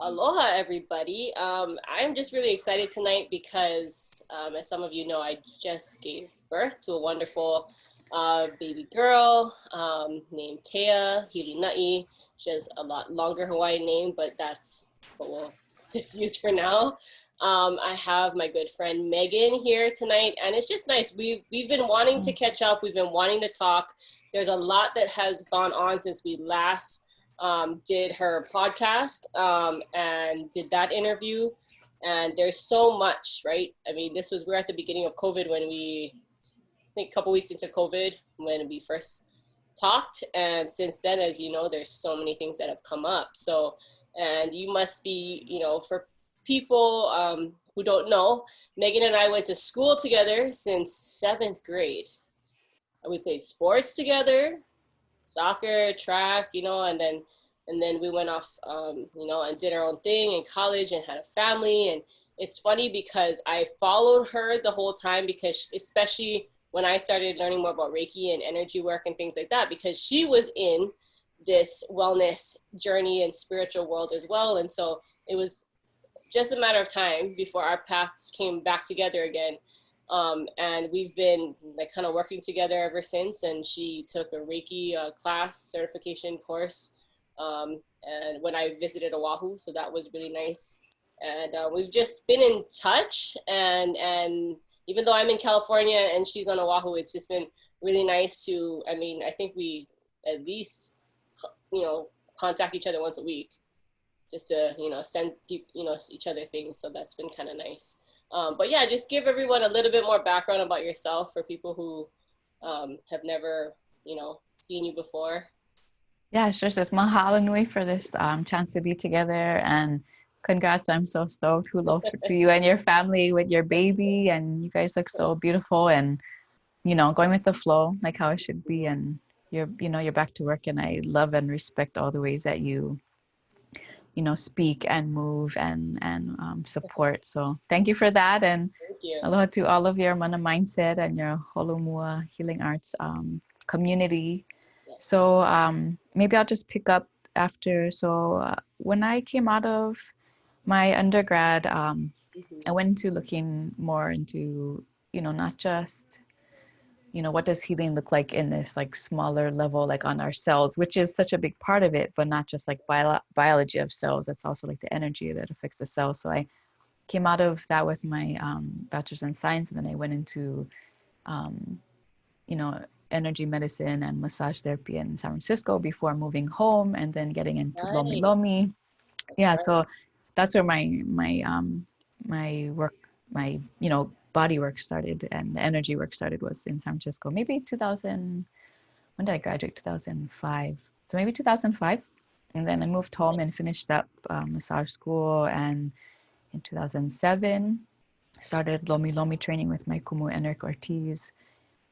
Aloha, everybody. I'm just really excited tonight because, as some of you know, I just gave birth to a wonderful baby girl named Tea Hilinai. She has a lot longer Hawaiian name, but that's what we'll just use for now. I have my good friend Megan here tonight, and it's just nice. We've been wanting to catch up. We've been wanting to talk. There's a lot that has gone on since we last did her podcast and did that interview. And there's so much, right? I mean, we're at the beginning of COVID when I think a couple weeks into COVID when we first talked. And since then, as you know, there's so many things that have come up. So, and you must be, for people who don't know, Megan and I went to school together since seventh grade. We played sports together, soccer, track, and then we went off, and did our own thing in college and had a family. And it's funny because I followed her the whole time because especially when I started learning more about Reiki and energy work and things like that, because she was in this wellness journey and spiritual world as well. And so it was just a matter of time before our paths came back together again. And we've been like kind of working together ever since. And she took a Reiki class certification course, and when I visited Oahu, so that was really nice. And we've just been in touch. And even though I'm in California and she's on Oahu, it's just been really nice to. I mean, I think we at least contact each other once a week just to send each other things. So that's been kind of nice. But yeah, just give everyone a little bit more background about yourself for people who have never seen you before. Yeah, sure. So it's mahalo nui for this chance to be together, and congrats. I'm so stoked. Hula to you and your family with your baby, and you guys look so beautiful and going with the flow like how it should be. And you're back to work, and I love and respect all the ways that you speak and move and support. So thank you for that, and Thank you. aloha to all of your mana mindset and your holomua healing arts community. Yes. So maybe I'll just pick up after. So when I came out of my undergrad, I Hmm. went into looking more into, not just, what does healing look like in this like smaller level, like on our cells, which is such a big part of it, but not just like biology of cells. It's also like the energy that affects the cells. So I came out of that with my bachelor's in science, and then I went into um, you know, energy medicine and massage therapy in San Francisco before moving home and then getting into Lomi Right. Lomi. That's Yeah, right. so that's where my work, my body work started, and the energy work started was in San Francisco. Maybe 2000. When did I graduate? 2005. So maybe 2005. And then I moved home and finished up massage school. And in 2007, started Lomi Lomi training with my kumu Enric Ortiz.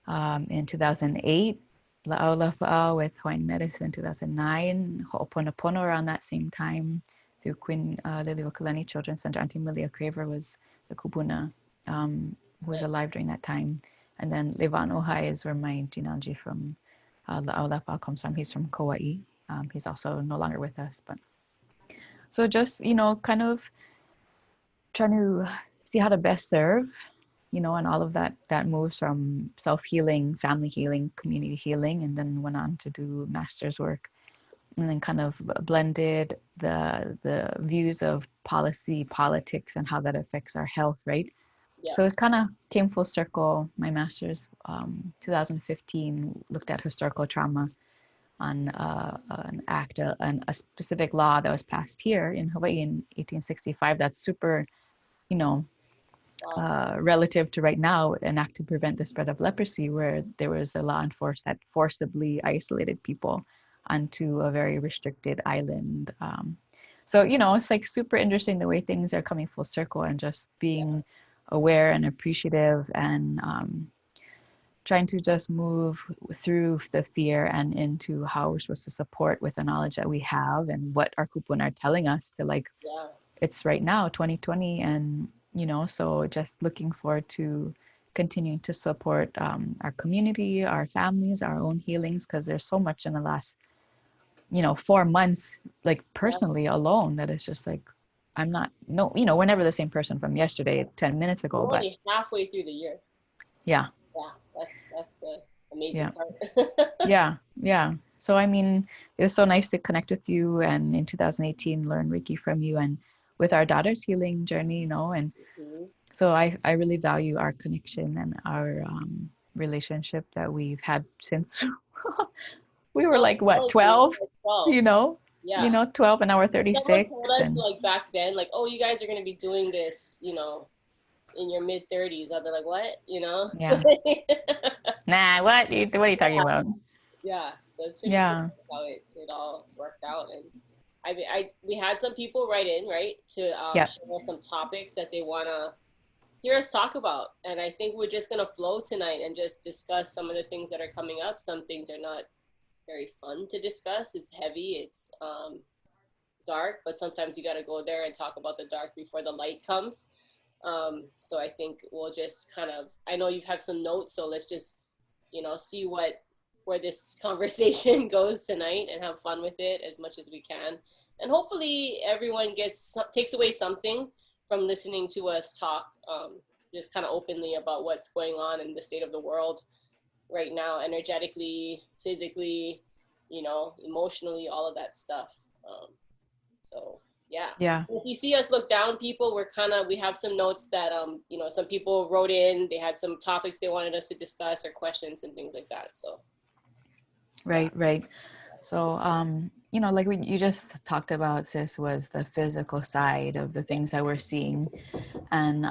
In 2008, La'au Lafa'au with Hawaiian medicine. 2009, Ho'oponopono around that same time through Queen Liliuokalani Children's Center. Auntie Milia Craver was the kupuna who was Right. alive during that time. And then Levan Ohai is where my genealogy from La'au Lafa'au comes from. He's from Kauai. He's also no longer with us. But so just, kind of trying to see how to best serve, and all of that moves from self-healing, family healing, community healing, and then went on to do master's work, and then kind of blended the views of policy, politics, and how that affects our health, right? Yeah. So it kind of came full circle. My master's, 2015, looked at historical trauma on an act, a specific law that was passed here in Hawaii in 1865. That's super, you know, Wow. relative to right now, an act to prevent the spread of leprosy, where there was a law enforced that forcibly isolated people onto a very restricted island. So, it's like super interesting the way things are coming full circle, and just Yeah. being aware and appreciative, and trying to just move through the fear and into how we're supposed to support with the knowledge that we have and what our kupun are telling us to, like, Yeah. it's right now 2020, and so just looking forward to continuing to support our community, our families, our own healings, because there's so much in the last 4 months, like Yeah. personally alone, that it's just like, I'm not, no, we're never the same person from yesterday, 10 minutes ago, We're but already halfway through the year. yeah, Yeah, that's the amazing yeah, part. yeah, yeah. So, I mean, it was so nice to connect with you and in 2018, learn Reiki from you and with our daughter's healing journey, and Mhm. so I really value our connection and our relationship that we've had since we were No, like, what, technology, we 12, were like 12. Yeah. 12 and now we're If someone 36 told us and like back then, like, oh, you guys are gonna be doing this, in your mid 30s, I'd be like, what? yeah. Nah, what are you talking about? Yeah. So it's pretty cool Yeah. how it all worked out. And we had some people write in, right, to Yep. share some topics that they wanna hear us talk about. And I think we're just gonna flow tonight and just discuss some of the things that are coming up. Some things are not very fun to discuss. It's heavy. It's dark, but sometimes you got to go there and talk about the dark before the light comes. So I think we'll just kind of, I know you have some notes, so let's just, see where this conversation goes tonight and have fun with it as much as we can. And hopefully everyone takes away something from listening to us talk, just kind of openly about what's going on in the state of the world right now, energetically, physically, emotionally, all of that stuff. So yeah. Yeah. If you see us look down, people, we have some notes that some people wrote in. They had some topics they wanted us to discuss or questions and things like that. So yeah. Right, right. So, like what you just talked about, sis, was the physical side of the Yeah. things that we're seeing. And,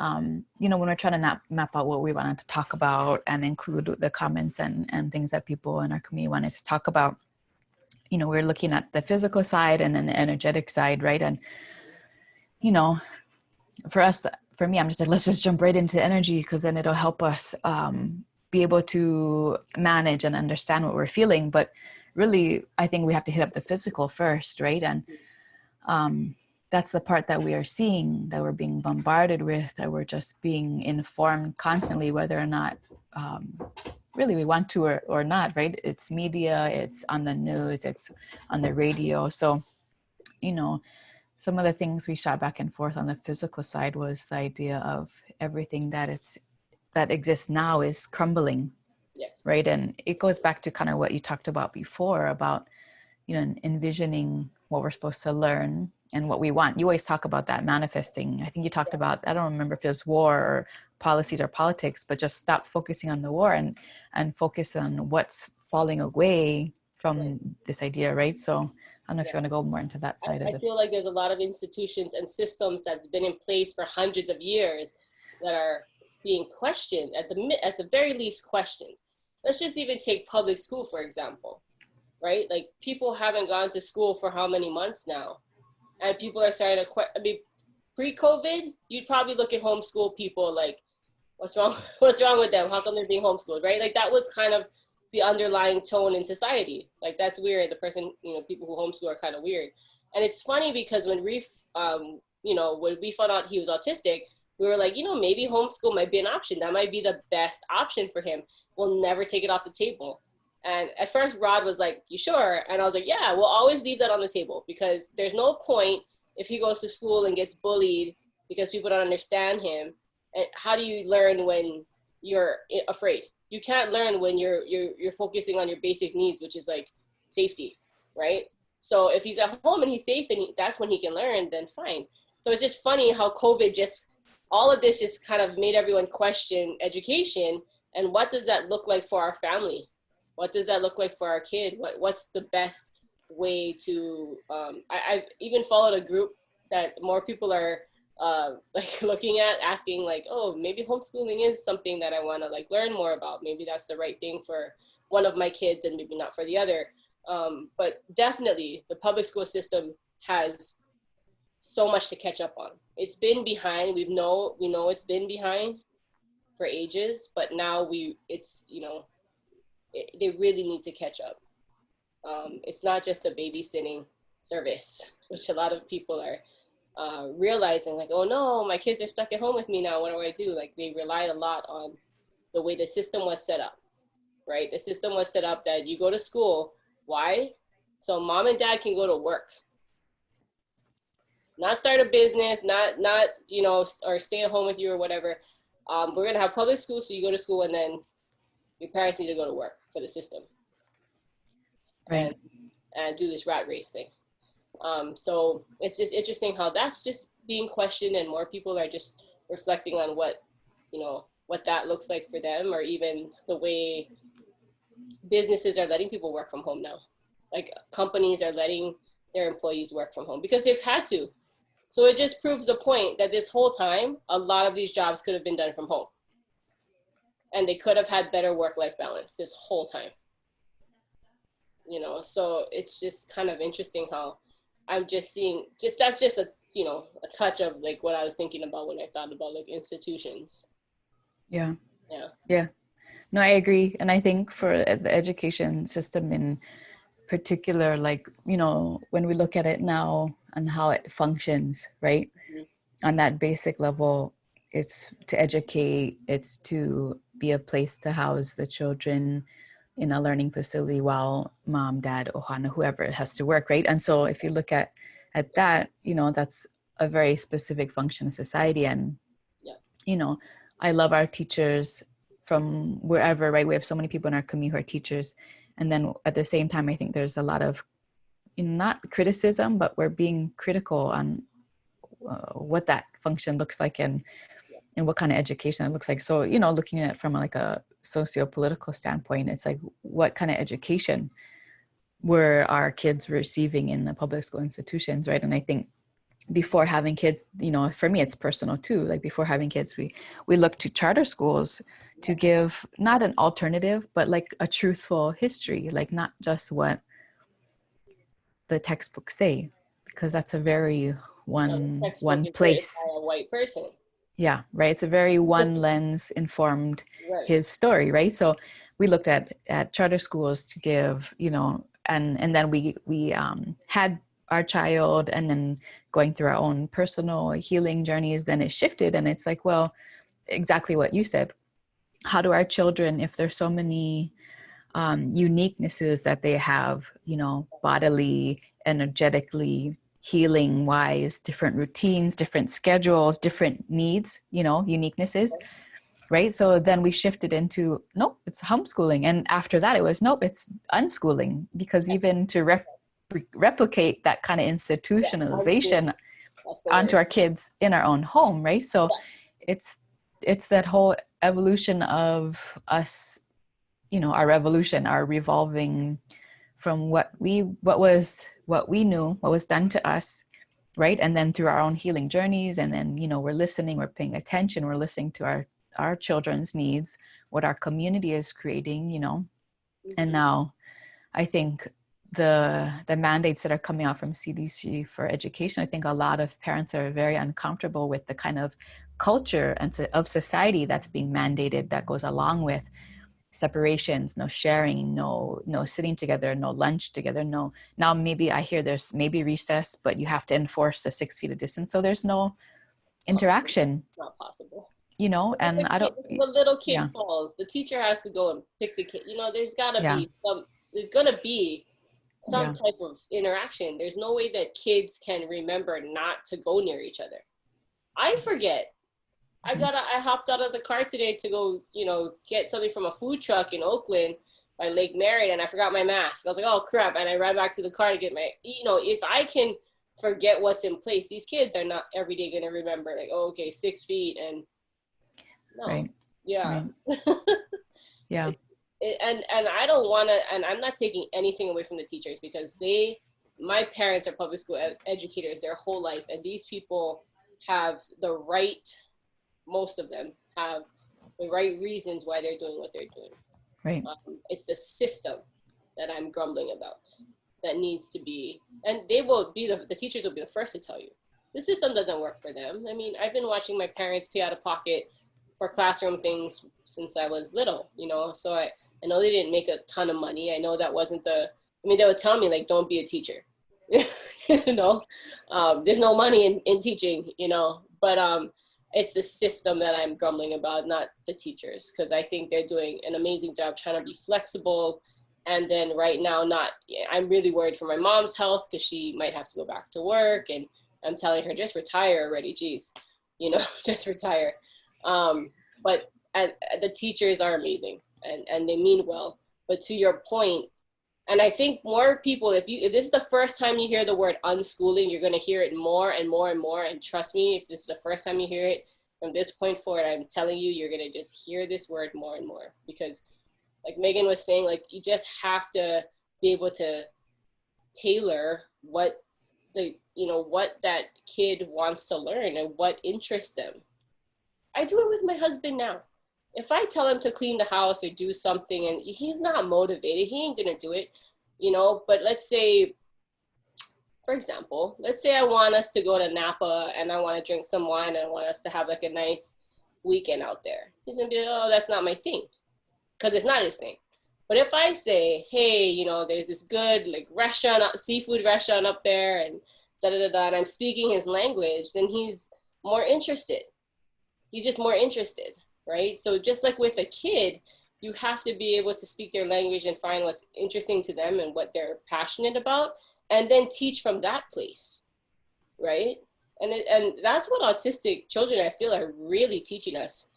when we're trying to map out what we wanted to talk about and include the comments and things that people in our community wanted to talk about, we're looking at the physical side and then the energetic side, right? And, you know, for me, I'm just like, let's just jump right into energy because then it'll help us be able to manage and understand what we're feeling. But really, I think we have to hit up the physical first, right? And that's the part that we are seeing, that we're being bombarded with, that we're just being informed constantly, whether or not really we want to or not, right? It's media, it's on the news, it's on the radio. So, some of the things we shot back and forth on the physical side was the idea of everything that exists now is crumbling, Yes. right? And it goes back to kind of what you talked about before about, envisioning what we're supposed to learn and what we want. You always talk about that manifesting. I think you talked about, I don't remember if it was war or policies or politics, but just stop focusing on the war and focus on what's falling away Right. from this idea, right? So I don't know if Yeah. you want to go more into that side of I it. feel like there's a lot of institutions and systems that's been in place for hundreds of years that are being questioned at the very least questioned. Let's just even take public school, for example, right? Like people haven't gone to school for how many months now? And people are starting to pre-COVID, you'd probably look at homeschool people like, what's wrong? What's wrong with them? How come they're being homeschooled, right? Like that was kind of the underlying tone in society. Like that's weird. The person, people who homeschool are kind of weird. And it's funny because when when we found out he was autistic, we were like, maybe homeschool might be an option. That might be the best option for him. We'll never take it off the table. And at first, Rod was like, "You sure?" And I was like, "Yeah, we'll always leave that on the table because there's no point if he goes to school and gets bullied because people don't understand him. And how do you learn when you're afraid? You can't learn when you're focusing on your basic needs, which is like safety, right? So if he's at home and he's safe and that's when he can learn, then fine. So it's just funny how COVID all of this just kind of made everyone question education and what does that look like for our family? What does that look like for our kid? What's the best way to? I've even followed a group that more people are like looking at, asking like, oh, maybe homeschooling is something that I want to like learn more about. Maybe that's the right thing for one of my kids and maybe not for the other. But definitely the public school system has so much to catch up on. It's been behind. We know it's been behind for ages, but now they really need to catch up. It's not just a babysitting service, which a lot of people are realizing like, oh no, my kids are stuck at home with me now. What do I do? Like they relied a lot on the way the system was set up, right? The system was set up that you go to school. Why? So mom and dad can go to work, not start a business, not or stay at home with you or whatever. We're gonna have public school, so you go to school, and then your parents need to go to work for the system, Right. and do this rat race thing. So it's just interesting how that's just being questioned, and more people are just reflecting on what that looks like for them, or even the way businesses are letting people work from home now. Like companies are letting their employees work from home because they've had to. So it just proves the point that this whole time, a lot of these jobs could have been done from home. And they could have had better work-life balance this whole time. So it's just kind of interesting how I'm just seeing, that's just a touch of like what I was thinking about when I thought about like institutions. Yeah. Yeah. Yeah. No, I agree. And I think for the education system in particular, like, when we look at it now and how it functions, right? Mm-hmm. On that basic level, it's to educate, it's to be a place to house the children in a learning facility while mom, dad, ohana, whoever has to work, right? And so if you look at that, that's a very specific function of society. And, Yeah. I love our teachers from wherever, right? We have so many people in our community who are teachers. And then at the same time, I think there's a lot of, not criticism, but we're being critical on what that function looks like and what kind of education it looks like. So, looking at it from like a socio-political standpoint, it's like, what kind of education were our kids receiving in the public school institutions, right? And I think before having kids, for me, it's personal too. Like before having kids, we look to charter schools to give not an alternative, but like a truthful history, like not just what the textbooks say, because that's a very The textbook one is written place. by a white person. Yeah, right. It's a very one lens informed Right. his story, right? So we looked at charter schools to give, and then we had our child, and then going through our own personal healing journeys, then it shifted, and it's like, well, exactly what you said. How do our children, if there's so many uniquenesses that they have, bodily, energetically, healing wise, different routines, different schedules, different needs, uniquenesses, right? So then we shifted into, nope, it's homeschooling. And after that, it was, nope, it's unschooling, because even to replicate that kind of institutionalization onto our kids in our own home, right? So it's that whole evolution of us, our revolution, our revolving from what we knew, what was done to us, right? And then through our own healing journeys, and then we're listening, we're paying attention, we're listening to our children's needs, what our community is creating, and now I think the mandates that are coming out from CDC for education, I think a lot of parents are very uncomfortable with the kind of culture and of society that's being mandated, that goes along with separations, no sharing, no sitting together, no lunch together, no. Now maybe I hear there's maybe recess, but you have to enforce the 6 feet of distance, so there's no interaction. Not possible. And I don't. The little kid Yeah. falls, the teacher has to go and pick the kid. There's gotta Yeah. be there's gonna be some Yeah. type of interaction. There's no way that kids can remember not to go near each other. I forget. I hopped out of the car today to go, get something from a food truck in Oakland by Lake Merritt, and I forgot my mask. I was like, oh crap, and I ran back to the car to get my, if I can forget what's in place, these kids are not every day gonna remember, like, oh, okay, 6 feet, and no. Right. Yeah. Right. Yeah. And I don't want to, and I'm not taking anything away from the teachers, because my parents are public school educators their whole life, and these people have the right, most of them have the right reasons why they're doing what they're doing. Right. It's the system that I'm grumbling about that needs to be, and the teachers will be the first to tell you, the system doesn't work for them. I mean, I've been watching my parents pay out of pocket for classroom things since I was little, so I know they didn't make a ton of money. I know that wasn't they would tell me, like, don't be a teacher. There's no money in teaching, but it's the system that I'm grumbling about, not the teachers, because I think they're doing an amazing job trying to be flexible And then right now, I'm really worried for my mom's health because she might have to go back to work. And I'm telling her, just retire already. Geez, just retire. But the teachers are amazing and they mean well. But to your point, and I think more people, if this is the first time you hear the word unschooling, you're going to hear it more and more and more. And trust me, if this is the first time you hear it, from this point forward, I'm telling you, you're going to just hear this word more and more. Because like Megan was saying, like, you just have to be able to tailor what what that kid wants to learn and what interests them. I do it with my husband now. If I tell him to clean the house or do something and he's not motivated, he ain't gonna do it, But let's say, for example, let's say I want us to go to Napa and I want to drink some wine and I want us to have like a nice weekend out there. He's gonna be like, oh, that's not my thing, because it's not his thing. But if I say, hey, there's this good like restaurant, seafood restaurant up there, and da da da da, and I'm speaking his language, then he's more interested. He's just more interested, right? So just like with a kid, you have to be able to speak their language and find what's interesting to them and what they're passionate about, and then teach from that place, right? And that's what autistic children, I feel, are really teaching us,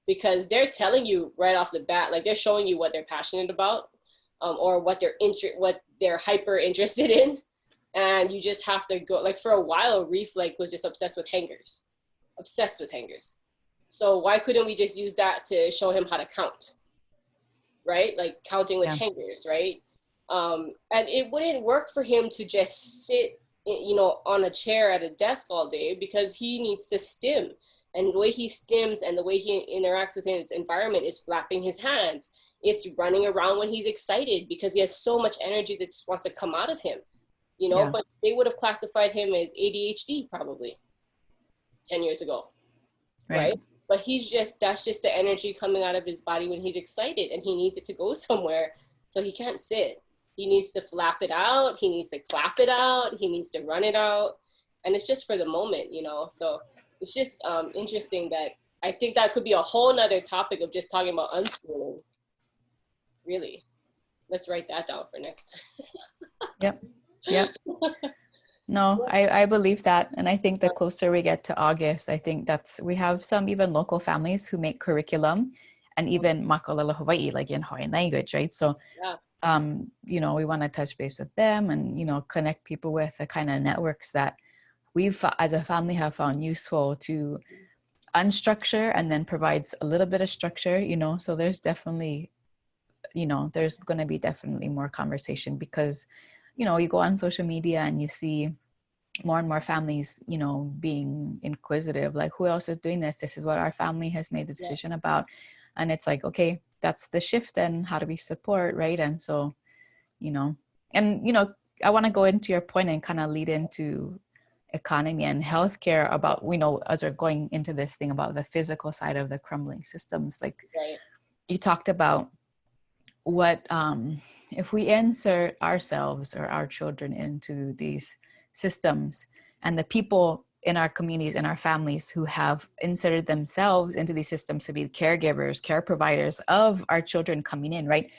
because they're telling you right off the bat, like they're showing you what they're passionate about, or what they're hyper interested in, and you just have to go. Like for a while, Reef was just obsessed with hangers. So why couldn't we just use that to show him how to count, right? Like counting with hangers, right? And it wouldn't work for him to just sit, on a chair at a desk all day, because he needs to stim. And the way he stims and the way he interacts with his environment is flapping his hands. It's running around when he's excited, because he has so much energy that just wants to come out of him, But they would have classified him as ADHD probably 10 years ago, right? But that's just the energy coming out of his body when he's excited, and he needs it to go somewhere. So he can't sit. He needs to flap it out. He needs to clap it out. He needs to run it out. And it's just for the moment, So it's just interesting that I think that could be a whole nother topic of just talking about unschooling. Really. Let's write that down for next time. Yep. No, I believe that. And I think the closer we get to August, I think we have some even local families who make curriculum, and even Makalala Hawaii, like in Hawaiian language, right? So, we want to touch base with them and, connect people with the kind of networks that we've, as a family, have found useful to unstructure and then provides a little bit of structure, So there's definitely, there's going to be definitely more conversation, because you go on social media and you see more and more families, being inquisitive, like, who else is doing this? This is what our family has made the decision about. And it's like, okay, that's the shift. Then how do we support, right? And so, I want to go into your point and kind of lead into economy and healthcare about, as we're going into this thing about the physical side of the crumbling systems, like you talked about what, if we insert ourselves or our children into these systems, and the people in our communities, in our families, who have inserted themselves into these systems to be caregivers, care providers of our children coming in, right?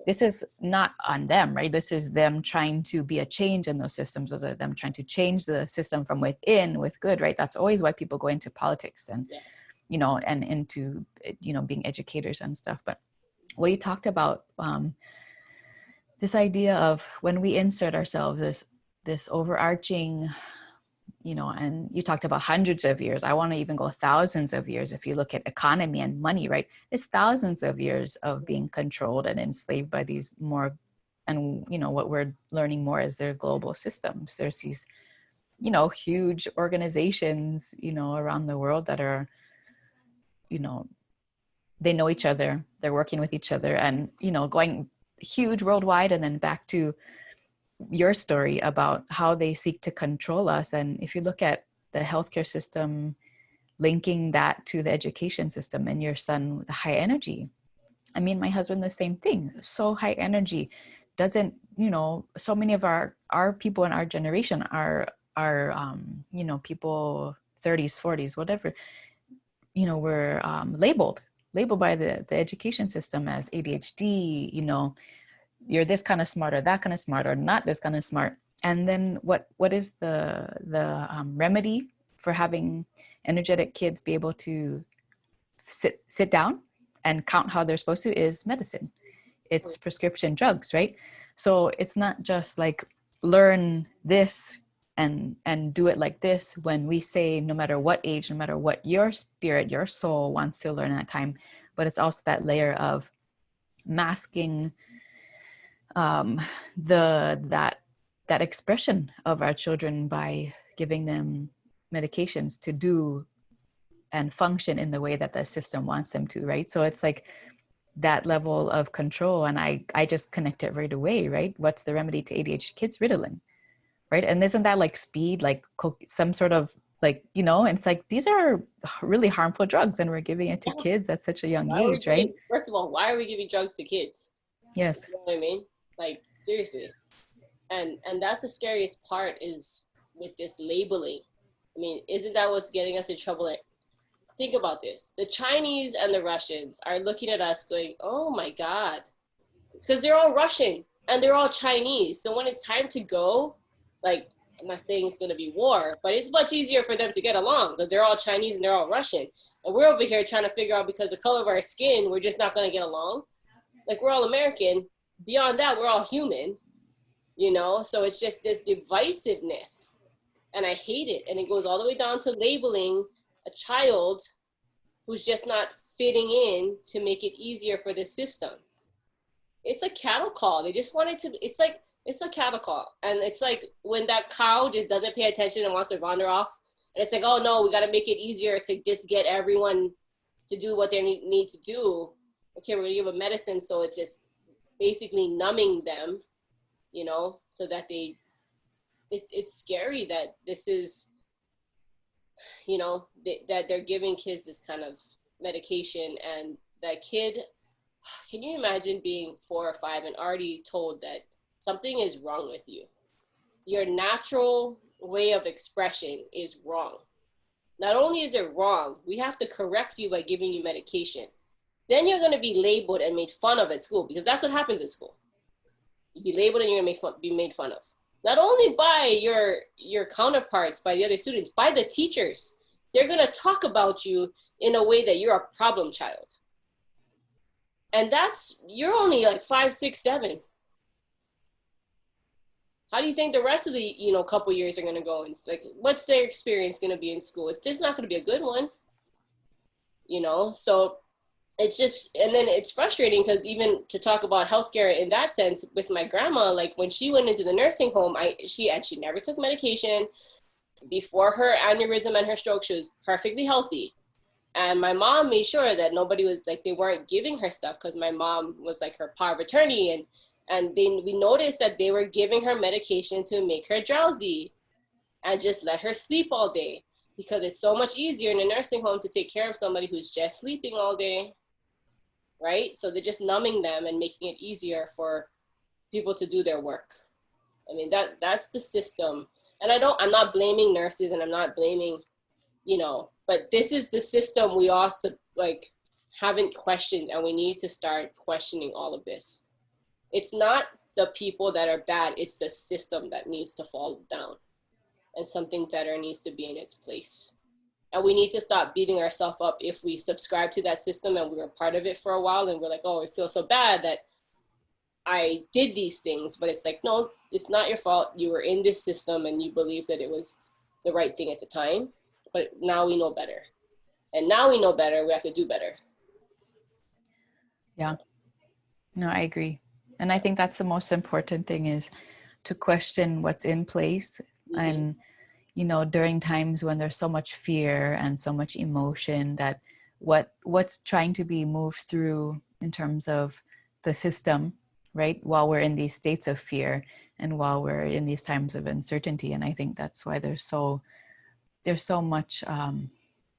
This is not on them, right? This is them trying to be a change in those systems. Those are them trying to change the system from within with good, right? That's always why people go into politics and, and into, being educators and stuff. But what you talked about, this idea of when we insert ourselves, this overarching, and you talked about hundreds of years. I want to even go thousands of years. If you look at economy and money, right? It's thousands of years of being controlled and enslaved by these more, and what we're learning more is their global systems. There's these, huge organizations, around the world that are, they know each other, they're working with each other, and, going huge worldwide. And then back to your story about how they seek to control us. And if you look at the healthcare system, linking that to the education system, and your son, the high energy. I mean, my husband, the same thing. So high energy doesn't, so many of our people in our generation are people 30s, 40s, whatever, were labeled by the education system as ADHD, you're this kind of smart or that kind of smart or not this kind of smart. And then what is the remedy for having energetic kids be able to sit down and count how they're supposed to is medicine. It's prescription drugs, right? So it's not just like learn this and do it like this. When we say no matter what age, no matter what your spirit, your soul wants to learn at that time, but it's also that layer of masking that expression of our children by giving them medications to do and function in the way that the system wants them to, right? So it's like that level of control. And I just connect it right away, right? What's the remedy to ADHD kids? Ritalin, right? And isn't that like speed, like some sort of like, you know, and it's like, these are really harmful drugs and we're giving it to kids at such a young age, right? First of all, why are we giving drugs to kids? Yes. You know what I mean? Like, seriously. And that's the scariest part is with this labeling. I mean, isn't that what's getting us in trouble? Like, think about this. The Chinese and the Russians are looking at us going, oh my God. Because they're all Russian and they're all Chinese. So when it's time to go, like, I'm not saying it's going to be war, but it's much easier for them to get along because they're all Chinese and they're all Russian. And we're over here trying to figure out because the color of our skin, we're just not going to get along. Like, we're all American. Beyond that, we're all human, you know? So it's just this divisiveness. And I hate it. And it goes all the way down to labeling a child who's just not fitting in to make it easier for the system. It's a cattle call. They just want it to, it's a cattle call. And it's like when that cow just doesn't pay attention and wants to wander off. And it's like, oh no, we got to make it easier to just get everyone to do what they need to do. Okay, we're going to give them medicine. So it's just basically numbing them, you know, so that it's scary that this is, you know, that they're giving kids this kind of medication. And that kid, can you imagine being 4 or 5 and already told that something is wrong with you? Your natural way of expression is wrong. Not only is it wrong, we have to correct you by giving you medication. Then you're going to be labeled and made fun of at school, because that's what happens at school. You be labeled and you're going to be made fun of. Not only by your counterparts, by the other students, by the teachers. They're going to talk about you in a way that you're a problem child. And you're only like 5, 6, 7. How do you think the rest of the, you know, couple years are going to go? And it's like, what's their experience going to be in school? It's just not going to be a good one, you know? So it's just, and then it's frustrating because even to talk about healthcare in that sense with my grandma, like when she went into the nursing home, she never took medication. Before her aneurysm and her stroke, she was perfectly healthy. And my mom made sure that nobody was like, they weren't giving her stuff because my mom was like her power of attorney. And we noticed that they were giving her medication to make her drowsy and just let her sleep all day, because it's so much easier in a nursing home to take care of somebody who's just sleeping all day, right? So they're just numbing them and making it easier for people to do their work. I mean, that's the system. And I'm not blaming nurses and I'm not blaming, you know, but this is the system we also like haven't questioned, and we need to start questioning all of this. It's not the people that are bad, it's the system that needs to fall down and something better needs to be in its place. And we need to stop beating ourselves up if we subscribe to that system and we were part of it for a while and we're like, oh, I feel so bad that I did these things. But it's like, no, it's not your fault. You were in this system and you believed that it was the right thing at the time. But now we know better. And now we know better, we have to do better. Yeah. No, I agree. And I think that's the most important thing, is to question what's in place. Mm-hmm. And, you know, during times when there's so much fear and so much emotion, that what's trying to be moved through in terms of the system, right? While we're in these states of fear and while we're in these times of uncertainty. And I think that's why there's so much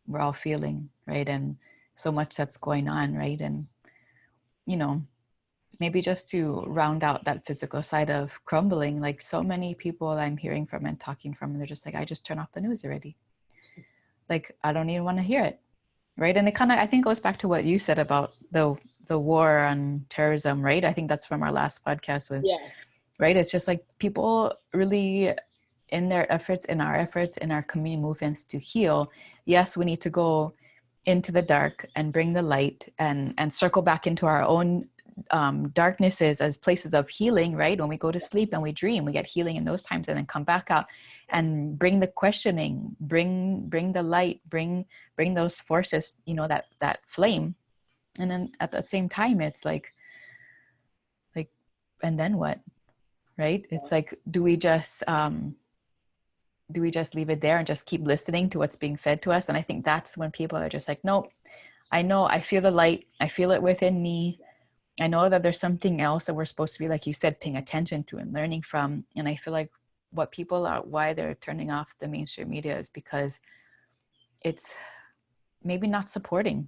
we're all feeling, right? And so much that's going on, right? And, you know, maybe just to round out that physical side of crumbling, like so many people I'm hearing from and talking from, and they're just like, I just turn off the news already. Like, I don't even want to hear it. Right. And it kind of, I think, goes back to what you said about the the war on terrorism, right? I think that's from our last podcast with, Yeah. right? It's just like people really in their efforts, in our community movements to heal. Yes, we need to go into the dark and bring the light and circle back into our own darknesses as places of healing, right? When we go to sleep and we dream, we get healing in those times, and then come back out and bring the questioning, bring the light, bring those forces, you know, that flame. And then at the same time, it's like, and then what, right? It's like, do we just leave it there and just keep listening to what's being fed to us? And I think that's when people are just like, nope, I know, I feel the light, I feel it within me. I know that there's something else that we're supposed to be, like you said, paying attention to and learning from. And I feel like what people are, why they're turning off the mainstream media is because it's maybe not supporting.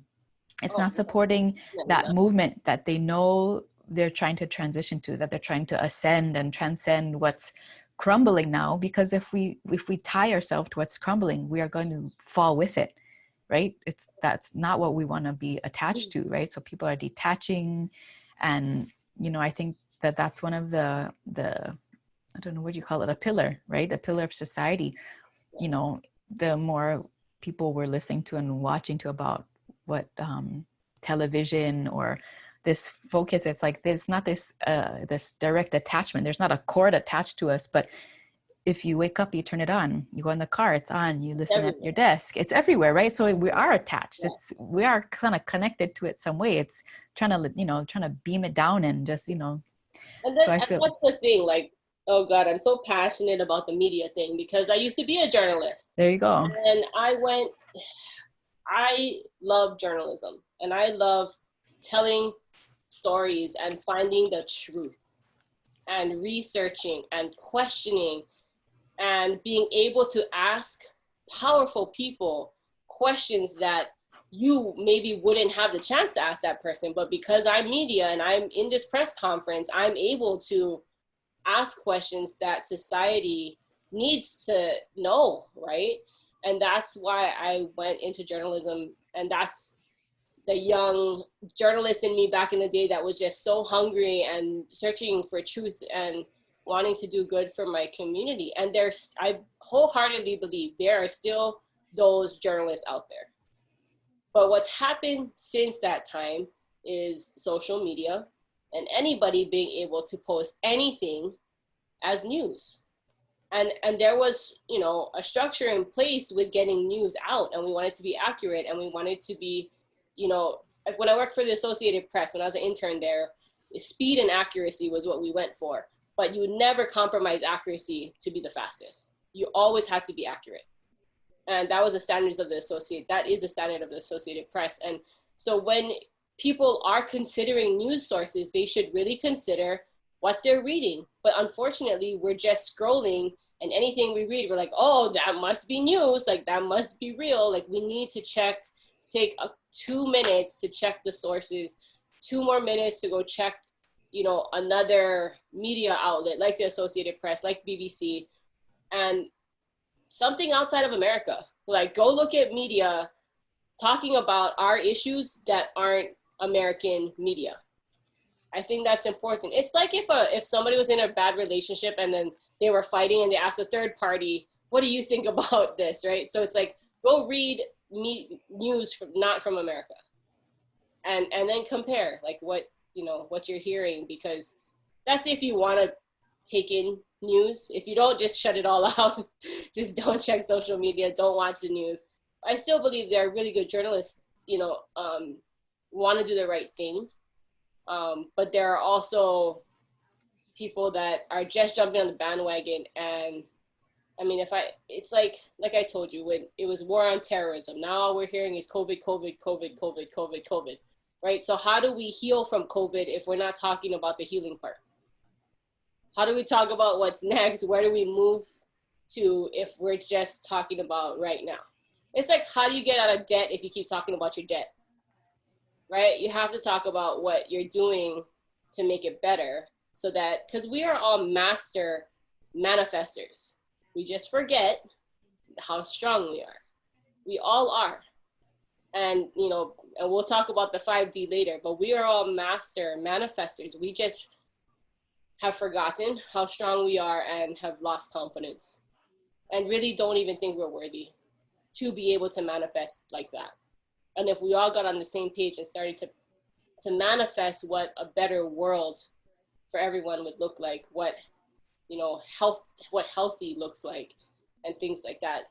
It's Oh, not supporting definitely that not. movement that they know they're trying to transition to, that they're trying to ascend and transcend what's crumbling now. Because if we tie ourselves to what's crumbling, we are going to fall with it, right? That's not what we want to be attached to, right? So people are detaching. And I think that that's one of the I don't know, what do you call it, a pillar, right? A pillar of society. The more people were listening to and watching to about what television or this focus, it's like there's not this this direct attachment, there's not a cord attached to us, but if you wake up, you turn it on, you go in the car, it's on, you listen at your desk, it's everywhere, right? So we are attached. We are kind of connected to it some way. It's trying to beam it down and just And so I and feel. that's the thing, like, oh God, I'm so passionate about the media thing because I used to be a journalist. There you go. And I love journalism and I love telling stories and finding the truth and researching and questioning and being able to ask powerful people questions that you maybe wouldn't have the chance to ask that person. But because I'm media and I'm in this press conference, I'm able to ask questions that society needs to know, right? And that's why I went into journalism. And that's the young journalist in me back in the day that was just so hungry and searching for truth and wanting to do good for my community. And I wholeheartedly believe there are still those journalists out there. But what's happened since that time is social media and anybody being able to post anything as news. And there was, a structure in place with getting news out, and we wanted to be accurate, and we wanted to be, like when I worked for the Associated Press, when I was an intern there, speed and accuracy was what we went for. But you would never compromise accuracy to be the fastest. You always had to be accurate. And that was the standards of that is the standard of the Associated Press. And so when people are considering news sources, they should really consider what they're reading. But unfortunately, we're just scrolling, and anything we read, we're like, oh, that must be news. Like, that must be real. Like, we need to take 2 minutes to check the sources, 2 more minutes to go check, another media outlet like the Associated Press, like BBC, and something outside of America. Like, go look at media talking about our issues that aren't American media. I think that's important. It's like if somebody was in a bad relationship and then they were fighting and they asked a third party, what do you think about this, right? So it's like, go read news not from America, and then compare like what you're hearing, because that's if you want to take in news. If you don't, just shut it all out. Just don't check social media, don't watch the news. I still believe there are really good journalists, want to do the right thing. But there are also people that are just jumping on the bandwagon. And I mean, it's like I told you, when it was war on terrorism, now all we're hearing is COVID, COVID, COVID, COVID, COVID, COVID, right? So how do we heal from COVID if we're not talking about the healing part? How do we talk about what's next? Where do we move to if we're just talking about right now? It's like, how do you get out of debt if you keep talking about your debt? Right? You have to talk about what you're doing to make it better, so that, because we are all master manifestors. We just forget how strong we are. We all are. And, you know, and we'll talk about the 5D later, but we are all master manifestors. We just have forgotten how strong we are and have lost confidence and really don't even think we're worthy to be able to manifest like that. And if we all got on the same page and started to manifest what a better world for everyone would look like, what, you know, what healthy looks like, and things like that.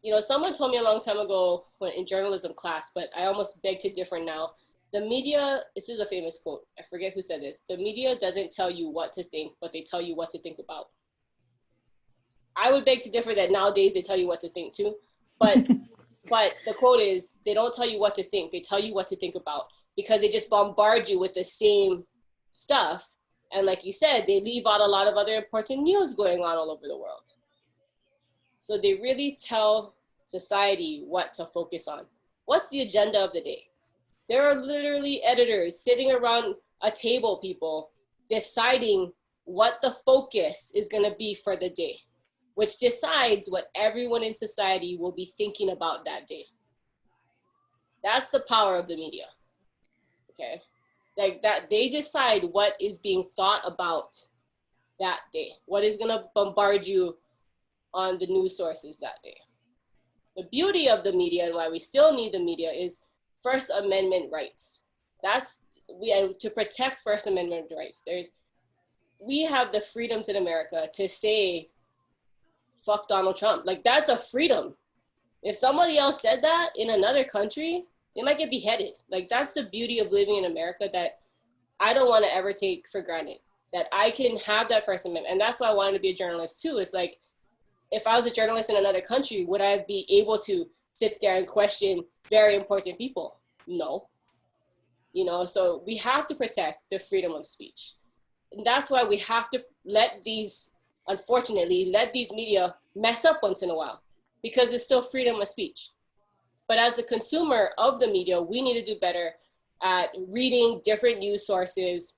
You know, someone told me a long time ago when in journalism class, but I almost beg to differ now. The media, this is a famous quote, I forget who said this, the media doesn't tell you what to think, but they tell you what to think about. I would beg to differ that nowadays they tell you what to think too, but the quote is, they don't tell you what to think, they tell you what to think about, because they just bombard you with the same stuff. And like you said, they leave out a lot of other important news going on all over the world. So they really tell society what to focus on. What's the agenda of the day? There are literally editors sitting around a table, people, deciding what the focus is going to be for the day, which decides what everyone in society will be thinking about that day. That's the power of the media. Okay? Like that, they decide what is being thought about that day, what is going to bombard you on the news sources that day. The beauty of the media and why we still need the media is First Amendment rights. That's to protect First Amendment rights. We have the freedoms in America to say, fuck Donald Trump. Like, that's a freedom. If somebody else said that in another country, they might get beheaded. Like, that's the beauty of living in America that I don't want to ever take for granted, that I can have that First Amendment. And that's why I wanted to be a journalist too. It's like, if I was a journalist in another country, would I be able to sit there and question very important people? No. You know, so we have to protect the freedom of speech. And that's why we have to unfortunately, let these media mess up once in a while, because it's still freedom of speech. But as a consumer of the media, we need to do better at reading different news sources,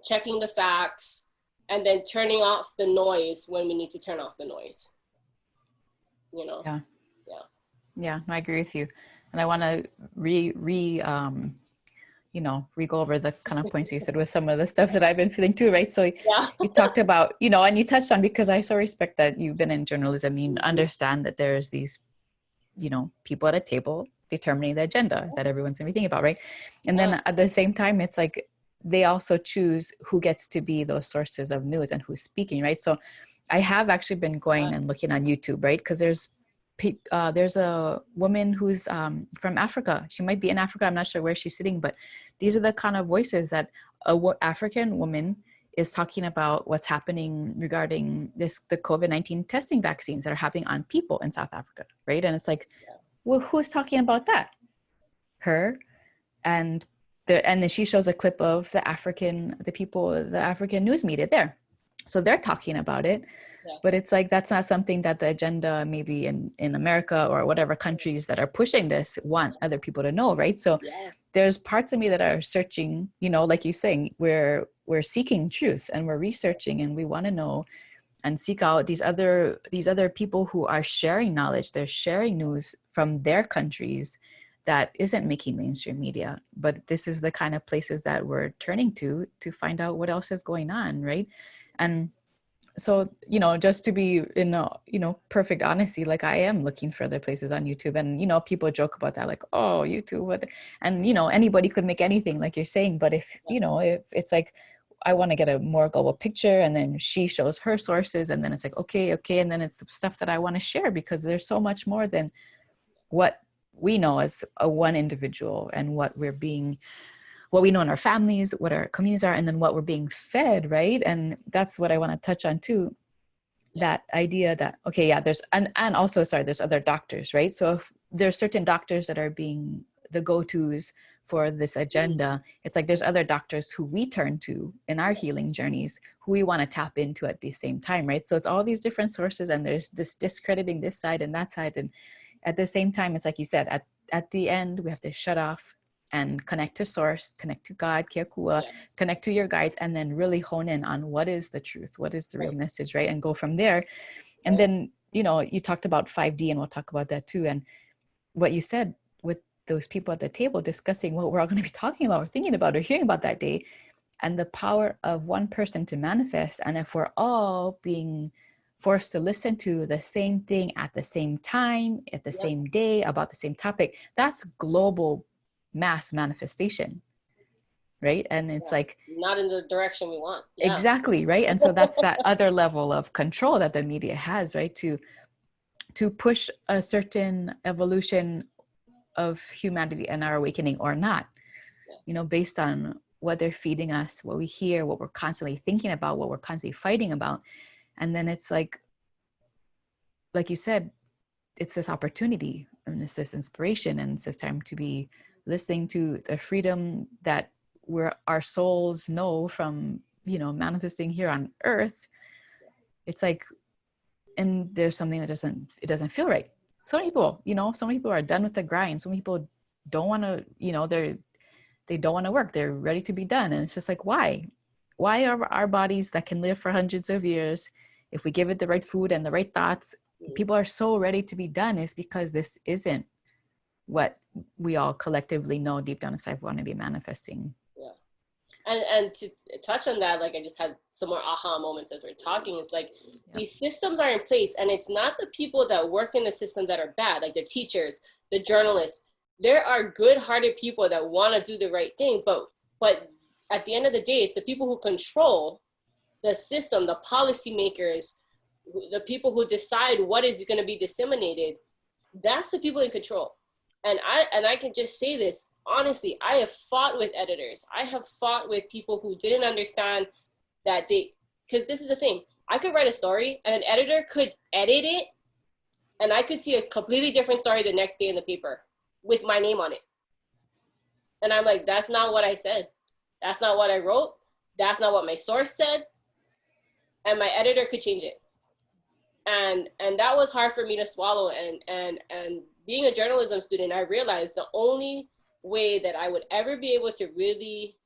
checking the facts, and then turning off the noise when we need to turn off the noise. You know? Yeah. Yeah. Yeah, I agree with you. And I want to go over the kind of points you said with some of the stuff that I've been feeling too, right? So Yeah. you talked about, and you touched on, because I so respect that you've been in journalism, you understand that there's these, people at a table determining the agenda that everyone's going to be thinking about, right? And then at the same time, it's like they also choose who gets to be those sources of news and who's speaking, right? So I have actually been going and looking on YouTube, right? Because there's a woman who's from Africa. She might be in Africa. I'm not sure where she's sitting, but these are the kind of voices that a African woman is talking about what's happening regarding the COVID-19 testing vaccines that are happening on people in South Africa, right? And it's like, well, who's talking about that? Her. And then she shows a clip of the African news media there. So they're talking about it. Yeah. But it's like, that's not something that the agenda maybe in America or whatever countries that are pushing this want other people to know, right? So there's parts of me that are searching, like you're saying, we're seeking truth and we're researching and we want to know and seek out these other people who are sharing knowledge. They're sharing news from their countries that isn't making mainstream media. But this is the kind of places that we're turning to find out what else is going on, right? And so, just to be in perfect honesty, like I am looking for other places on YouTube, and, people joke about that, like, oh, YouTube, what? And, anybody could make anything, like you're saying, but if it's like, I want to get a more global picture, and then she shows her sources, and then it's like, okay. And then it's the stuff that I want to share, because there's so much more than what we know as a one individual and what we know in our families, what our communities are, and then what we're being fed, right? And that's what I want to touch on too. That idea that, okay, yeah, there's other doctors, right? So if there's certain doctors that are being the go-tos for this agenda, it's like there's other doctors who we turn to in our healing journeys, who we want to tap into at the same time, right? So it's all these different sources, and there's this discrediting this side and that side. And at the same time, it's like you said, at the end, we have to shut off and connect to source, connect to God, connect to your guides, and then really hone in on what is the truth, what is the real message, right? And go from there. And then, you talked about 5D, and we'll talk about that too. And what you said with those people at the table discussing what we're all going to be talking about or thinking about or hearing about that day, and the power of one person to manifest. And if we're all being forced to listen to the same thing at the same time, at the same day, about the same topic, that's global mass manifestation, right? And it's like not in the direction we want. Exactly, right? And so that's that other level of control that the media has, right? To push a certain evolution of humanity and our awakening or not, based on what they're feeding us, what we hear, what we're constantly thinking about, what we're constantly fighting about. And then it's like you said, it's this opportunity and it's this inspiration, and it's this time to be listening to the freedom that our souls know from, manifesting here on earth. It's like, and there's something that doesn't feel right. Some people, some people are done with the grind. Some people don't want to, they don't want to work. They're ready to be done. And it's just like, why are our bodies that can live for hundreds of years, if we give it the right food and the right thoughts, people are so ready to be done, is because this isn't what we all collectively know deep down inside we want to be manifesting. Yeah. And to touch on that, like I just had some more aha moments as we're talking. It's like these systems are in place, and it's not the people that work in the system that are bad, like the teachers, the journalists. There are good-hearted people that want to do the right thing, but at the end of the day, it's the people who control the system, the policymakers, the people who decide what is going to be disseminated. That's the people in control. And I can just say this honestly, I have fought with editors. I have fought with people who didn't understand that because this is the thing, I could write a story and an editor could edit it, and I could see a completely different story the next day in the paper with my name on it. And I'm like, that's not what I said. That's not what I wrote. That's not what my source said. And my editor could change it. And that was hard for me to swallow. And being a journalism student, I realized the only way that I would ever be able to really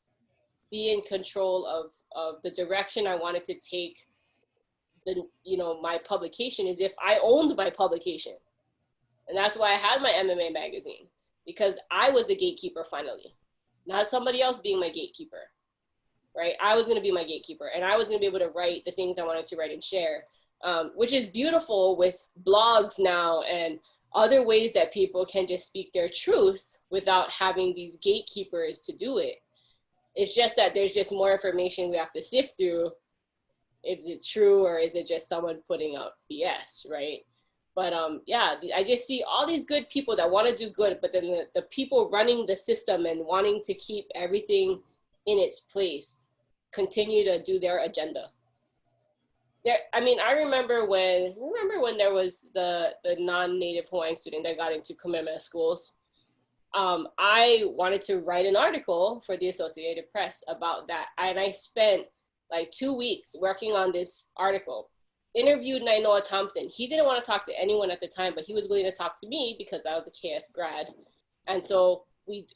be in control of the direction I wanted to take my publication is if I owned my publication. And that's why I had my MMA magazine, because I was the gatekeeper finally, not somebody else being my gatekeeper, right? I was going to be my gatekeeper, and I was going to be able to write the things I wanted to write and share, which is beautiful with blogs now and other ways that people can just speak their truth without having these gatekeepers to do it. It's just that there's just more information we have to sift through. Is it true, or is it just someone putting out BS, right? But I just see all these good people that want to do good, but then the people running the system and wanting to keep everything in its place continue to do their agenda. I remember when there was the non-native Hawaiian student that got into Kamehameha schools. I wanted to write an article for the Associated Press about that, and I spent like 2 weeks working on this article. Interviewed Nainoa Thompson. He didn't want to talk to anyone at the time, but he was willing to talk to me because I was a KS grad. And so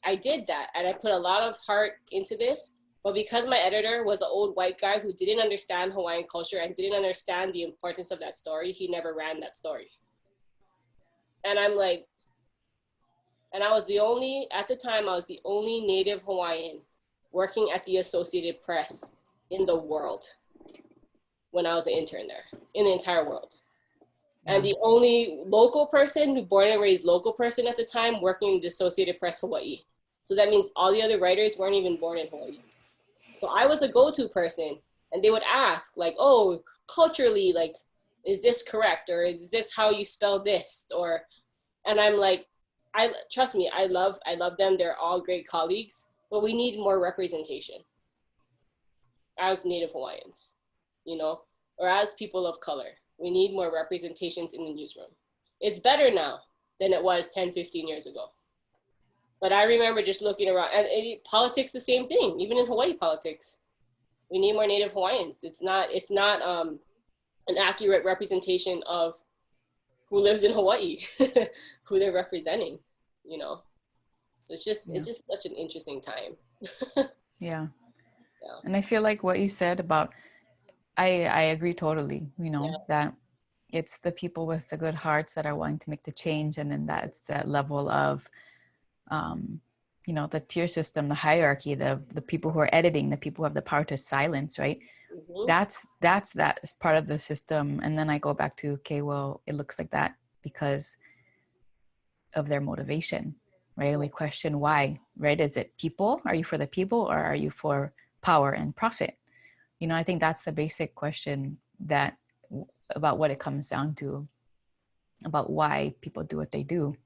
I did that, and I put a lot of heart into this. But because my editor was an old white guy who didn't understand Hawaiian culture and didn't understand the importance of that story, he never ran that story. And I'm like, and I was at the time, I was the only native Hawaiian working at the Associated Press in the world when I was an intern there, in the entire world. And the only local person, born and raised local person at the time, working in the Associated Press Hawaii. So that means all the other writers weren't even born in Hawaii. So I was a go-to person, and they would ask, like, oh, culturally, like, is this correct? Or is this how you spell this? And I'm like, trust me, I love them. They're all great colleagues, but we need more representation as Native Hawaiians, or as people of color. We need more representations in the newsroom. It's better now than it was 10, 15 years ago. But I remember just looking around, and politics, the same thing, even in Hawaii politics. We need more Native Hawaiians. It's not an accurate representation of who lives in Hawaii, who they're representing, So it's just such an interesting time. Yeah. And I feel like what you said about, I agree totally, that it's the people with the good hearts that are wanting to make the change. And then that's that level of you know, the tier system, the hierarchy, the people who are editing, the people who have the power to silence, right? Mm-hmm. That's part of the system. And then I go back to, okay, well, it looks like that because of their motivation, right? And we question why, right? Is it people? Are you for the people, or are you for power and profit? You know, I think that's the basic question that about what it comes down to, about why people do what they do.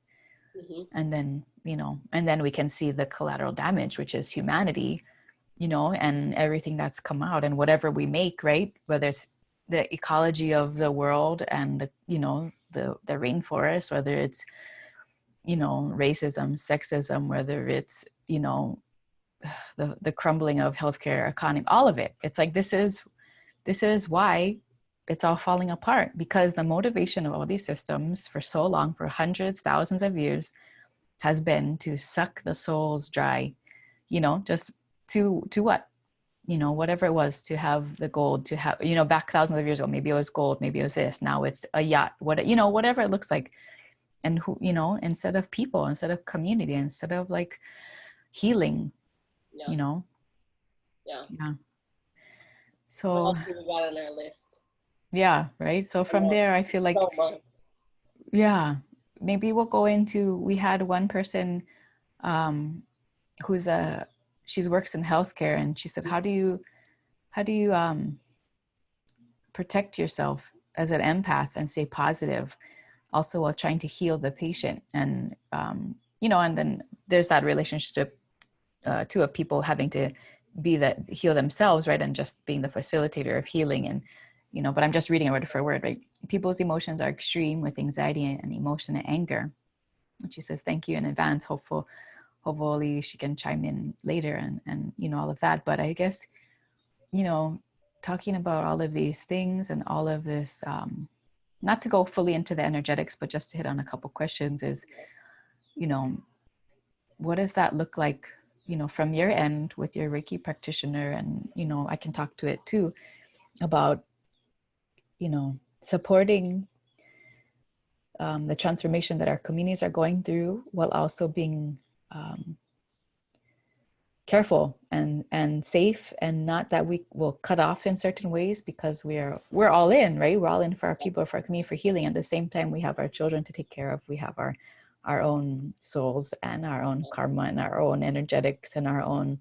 Mm-hmm. And then, you know, and then we can see the collateral damage, which is humanity, you know, and everything that's come out, and whatever we make, right? Whether it's the ecology of the world and the, you know, the rainforest, whether it's, you know, racism, sexism, whether it's, you know, the crumbling of healthcare economy, all of it. It's like, this is why it's all falling apart, because the motivation of all these systems for so long, for hundreds, thousands of years, has been to suck the souls dry, you know, just to what, you know, whatever it was, to have the gold, to have, you know, back thousands of years ago, maybe it was gold, maybe it was this, now it's a yacht, what, you know, whatever it looks like. And who, you know, instead of people, instead of community, instead of like healing, Yeah. you know. Yeah. Yeah. What So else do we got on our list? yeah, right. So I from know. there I feel like, So much. yeah, maybe we'll go into, we had one person um who's a, she works in healthcare, and she said, how do you protect yourself as an empath and stay positive, also while trying to heal the patient? And you know, and then there's that relationship too, of people having to be that heal themselves, right, and just being the facilitator of healing. And you know, but I'm just reading it word for word, right? People's emotions are extreme with anxiety and emotion and anger. And she says, thank you in advance. Hopefully she can chime in later, and you know, all of that. But I guess, you know, talking about all of these things and all of this, not to go fully into the energetics, but just to hit on a couple questions, is, you know, what does that look like, you know, from your end with your Reiki practitioner? And, you know, I can talk to it too, about, you know, supporting the transformation that our communities are going through, while also being um, careful and safe, and not that we will cut off in certain ways, because we're all in, right? We're all in for our people, for our community, for healing. At the same time, we have our children to take care of. We have our own souls and our own karma and our own energetics and our own,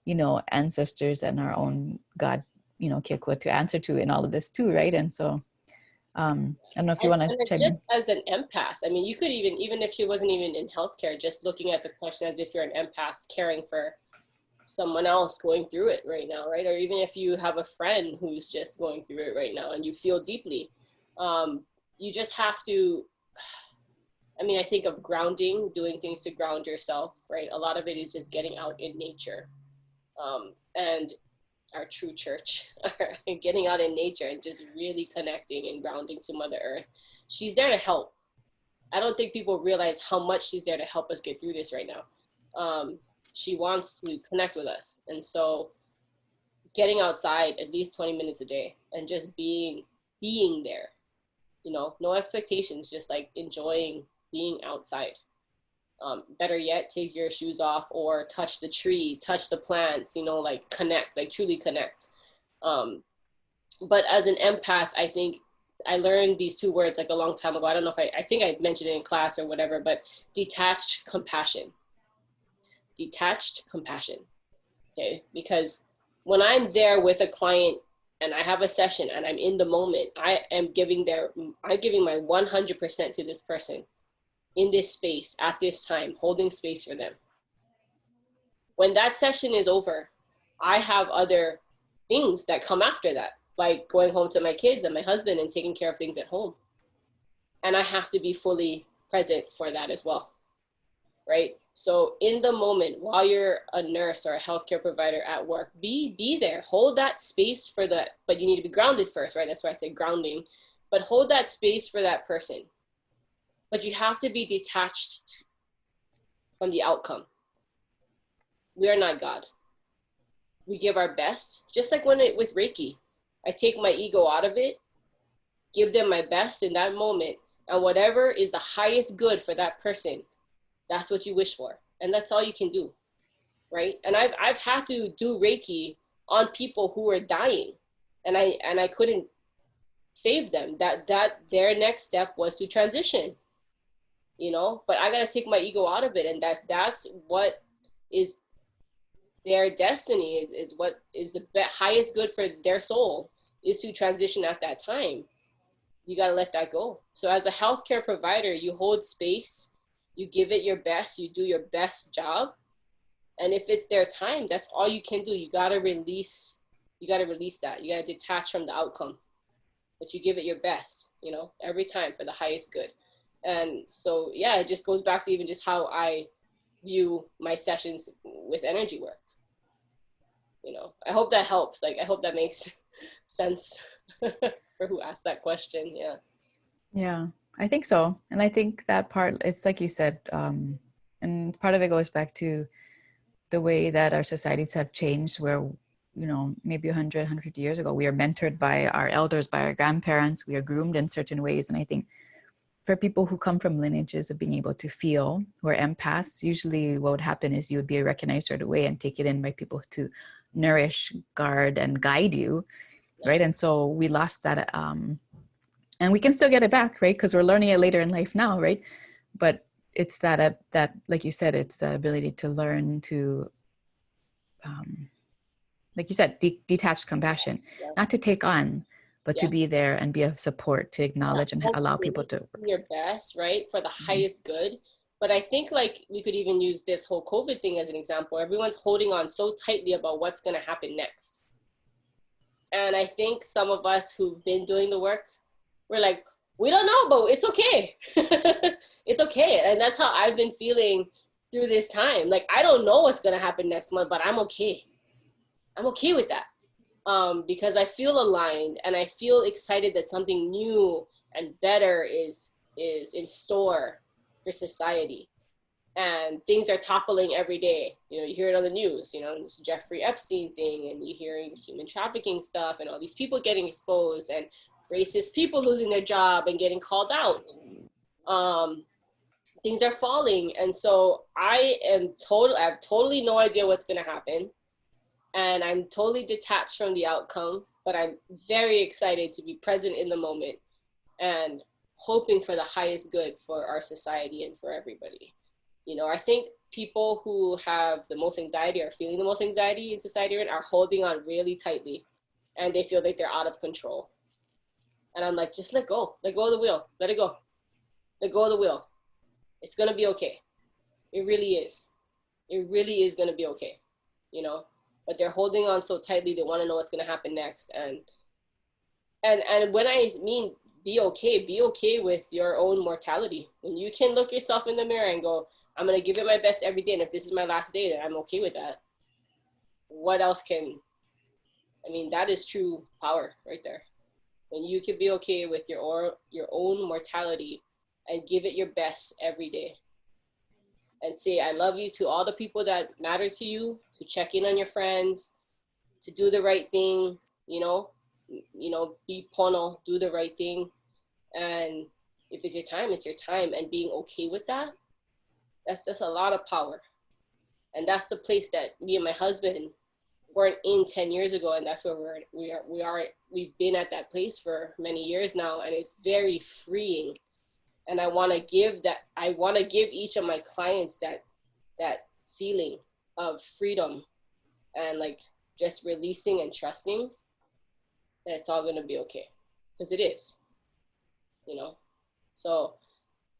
you know, ancestors and our own God, you know, Kekwa, to answer to in all of this too, right? And so I don't know if you want to And chime just in. as an empath, I mean, you could even if she wasn't even in healthcare, just looking at the question as if you're an empath caring for someone else going through it right now, right? Or even if you have a friend who's just going through it right now and you feel deeply, you just have to, I mean, I think of grounding, doing things to ground yourself, right? A lot of it is just getting out in nature. And our true church, getting out in nature and just really connecting and grounding to Mother Earth. She's there to help. I don't think people realize how much she's there to help us get through this right now. She wants to connect with us. And so getting outside at least 20 minutes a day and just being there, you know, no expectations, just like enjoying being outside. Better yet, take your shoes off or touch the tree, touch the plants, you know, like connect, like truly connect. Um, but as an empath, I think I learned these two words like a long time ago. I don't know if I think I mentioned it in class or whatever, but detached compassion. Detached compassion. Okay. Because when I'm there with a client and I have a session and I'm in the moment, I'm giving my 100% to this person in this space at this time, holding space for them. When that session is over, I have other things that come after that, like going home to my kids and my husband and taking care of things at home. And I have to be fully present for that as well, right? So in the moment, while you're a nurse or a healthcare provider at work, be there, hold that space for that, but you need to be grounded first, right? That's why I say grounding, but hold that space for that person. But you have to be detached from the outcome. We are not God. We give our best, just like with Reiki. I take my ego out of it, give them my best in that moment, and whatever is the highest good for that person, that's what you wish for. And that's all you can do, right? And I've had to do Reiki on people who were dying, and I couldn't save them. That their next step was to transition, you know. But I got to take my ego out of it, and that's what is their destiny. Is what is the highest good for their soul, is to transition at that time. You got to let that go. So as a healthcare provider, you hold space, you give it your best, you do your best job. And if it's their time, that's all you can do. You got to release that. You got to detach from the outcome, but you give it your best, you know, every time for the highest good. And so, yeah, it just goes back to even just how I view my sessions with energy work. You know, I hope that helps. Like, I hope that makes sense for who asked that question. Yeah. Yeah, I think so. And I think that part, it's like you said, and part of it goes back to the way that our societies have changed, where, you know, maybe 100 years ago, we are mentored by our elders, by our grandparents, we are groomed in certain ways. And I think for people who come from lineages of being able to feel, who are empaths, usually what would happen is you would be recognized right away and take it in by people to nourish, guard, and guide you, right? And so we lost that, and we can still get it back, right? Because we're learning it later in life now, right? But it's that like you said, it's the ability to learn to, like you said, detached compassion, not to take on, but to be there and be of support, to acknowledge and allow people to do your best, right, for the highest good. But I think, like, we could even use this whole COVID thing as an example. Everyone's holding on so tightly about what's going to happen next. And I think some of us who've been doing the work, we're like, we don't know, but it's okay. It's okay. And that's how I've been feeling through this time. Like, I don't know what's going to happen next month, but I'm okay. I'm okay with that. Because I feel aligned and I feel excited that something new and better is in store for society. And things are toppling every day. You know, you hear it on the news, you know, this Jeffrey Epstein thing, and you hear human trafficking stuff and all these people getting exposed, and racist people losing their job and getting called out. Things are falling. And so I have totally no idea what's going to happen. And I'm totally detached from the outcome, but I'm very excited to be present in the moment and hoping for the highest good for our society and for everybody. You know, I think people who have the most anxiety, or feeling the most anxiety in society, are holding on really tightly, and they feel like they're out of control. And I'm like, just let go of the wheel, let it go, let go of the wheel. It's going to be okay. It really is. It really is going to be okay, you know? But they're holding on so tightly, they want to know what's going to happen next. And when I mean be okay with your own mortality. When you can look yourself in the mirror and go, I'm going to give it my best every day, and if this is my last day, then I'm okay with that. What else can, I mean, that is true power right there. When you can be okay with your own mortality and give it your best every day. And say, I love you to all the people that matter to you, to check in on your friends, to do the right thing, you know, be pono, do the right thing. And if it's your time, it's your time. And being okay with that, that's just a lot of power. And that's the place that me and my husband weren't in 10 years ago. And that's where we've been at that place for many years now. And it's very freeing. And I want to give each of my clients that feeling of freedom and like just releasing and trusting that it's all going to be okay, because it is, you know. So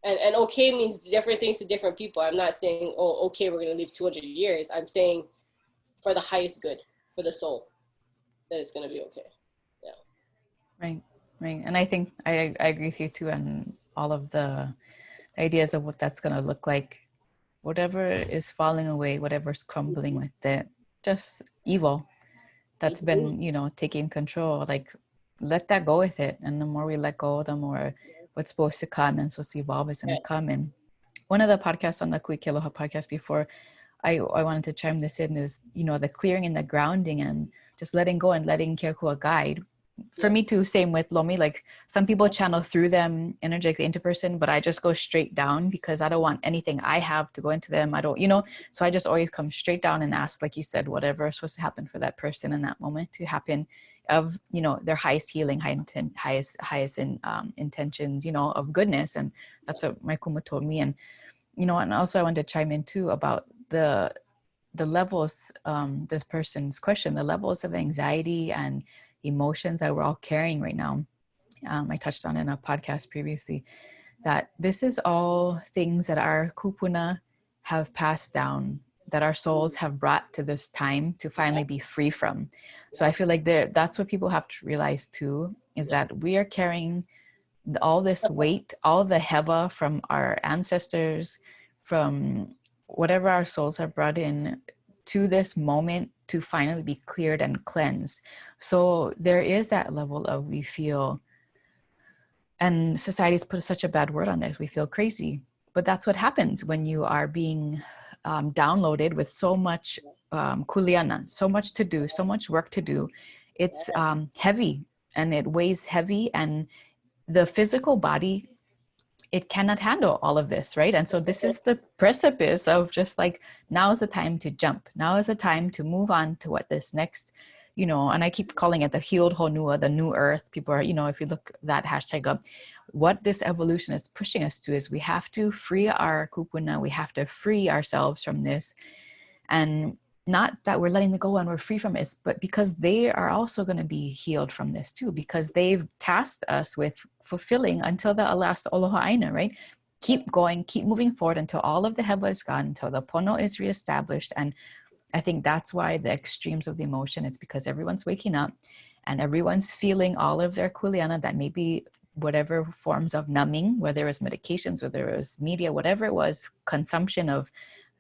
and okay means different things to different people. I'm not saying, oh, okay, we're going to live 200 years. I'm saying for the highest good for the soul, that it's going to be okay. Yeah. Right. And I think I agree with you too on all of the ideas of what that's going to look like. Whatever is falling away, whatever's crumbling with it, just evil that's been, you know, taking control, like let that go with it. And the more we let go, the more what's supposed to come and supposed to evolve is going to come. And one of the podcasts on the Kui Kiloha podcast before, I wanted to chime this in, is, you know, the clearing and the grounding and just letting go and letting Keakua guide. for Yeah. me too, same with Lomi, like some people channel through them energetically into person, but I just go straight down because I don't want anything I have to go into them. I don't, so I just always come straight down and ask, like you said, whatever is supposed to happen for that person in that moment to happen of, their highest healing, highest intentions, of goodness. And that's what my Kuma told me. And, and also I wanted to chime in too about the levels, this person's question, the levels of anxiety and emotions that we're all carrying right now. I touched on in a podcast previously that this is all things that our kupuna have passed down, that our souls have brought to this time to finally be free from. So I feel like that's what people have to realize too, is that we are carrying all this weight, all the heva from our ancestors, from whatever our souls have brought in to this moment to finally be cleared and cleansed. So there is that level of, we feel, and society's put such a bad word on this, we feel crazy. But that's what happens when you are being downloaded with so much kuleana, so much to do, so much work to do. It's heavy, and it weighs heavy, and the physical body, it cannot handle all of this, right? And so this is the precipice of just like, now is the time to jump. Now is the time to move on to what this next, and I keep calling it the healed honua, the new earth. People are, if you look that hashtag up, what this evolution is pushing us to is we have to free our kupuna. We have to free ourselves from this. And not that we're letting it go and we're free from it, but because they are also going to be healed from this too, because they've tasked us with fulfilling until the last aloha aina, right? Keep going, keep moving forward until all of the heva is gone, until the pono is reestablished. And I think that's why the extremes of the emotion is because everyone's waking up and everyone's feeling all of their kuleana, that maybe whatever forms of numbing, whether it was medications, whether it was media, whatever it was, consumption of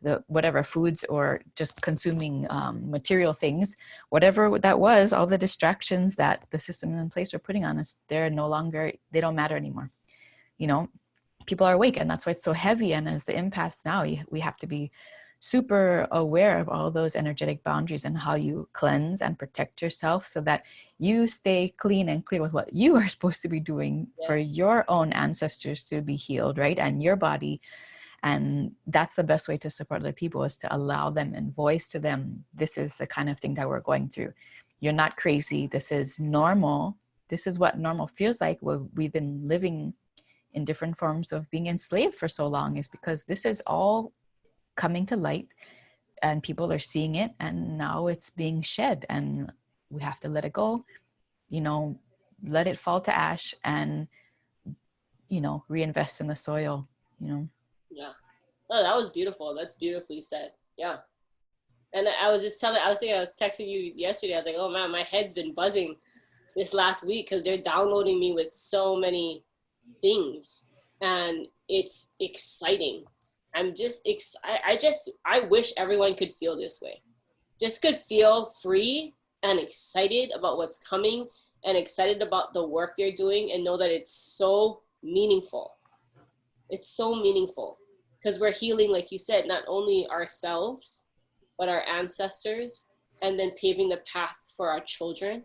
the whatever foods or just consuming material things, whatever that was, all the distractions that the systems in place are putting on us, they don't matter anymore. People are awake, and that's why it's so heavy. And as the empaths now, we have to be super aware of all those energetic boundaries and how you cleanse and protect yourself so that you stay clean and clear with what you are supposed to be doing for your own ancestors to be healed, right? And your body. And that's the best way to support other people, is to allow them and voice to them, this is the kind of thing that we're going through. You're not crazy. This is normal. This is what normal feels like. We've been living in different forms of being enslaved for so long, is because this is all coming to light and people are seeing it, and now it's being shed, and we have to let it go, let it fall to ash, and reinvest in the soil. Yeah. Oh, that was beautiful. That's beautifully said. Yeah. And I was texting you yesterday. I was like, oh man, my head's been buzzing this last week because they're downloading me with so many things, and it's exciting. I wish everyone could feel this way. Just could feel free and excited about what's coming and excited about the work they're doing, and know that it's so meaningful. It's so meaningful because we're healing, like you said, not only ourselves, but our ancestors, and then paving the path for our children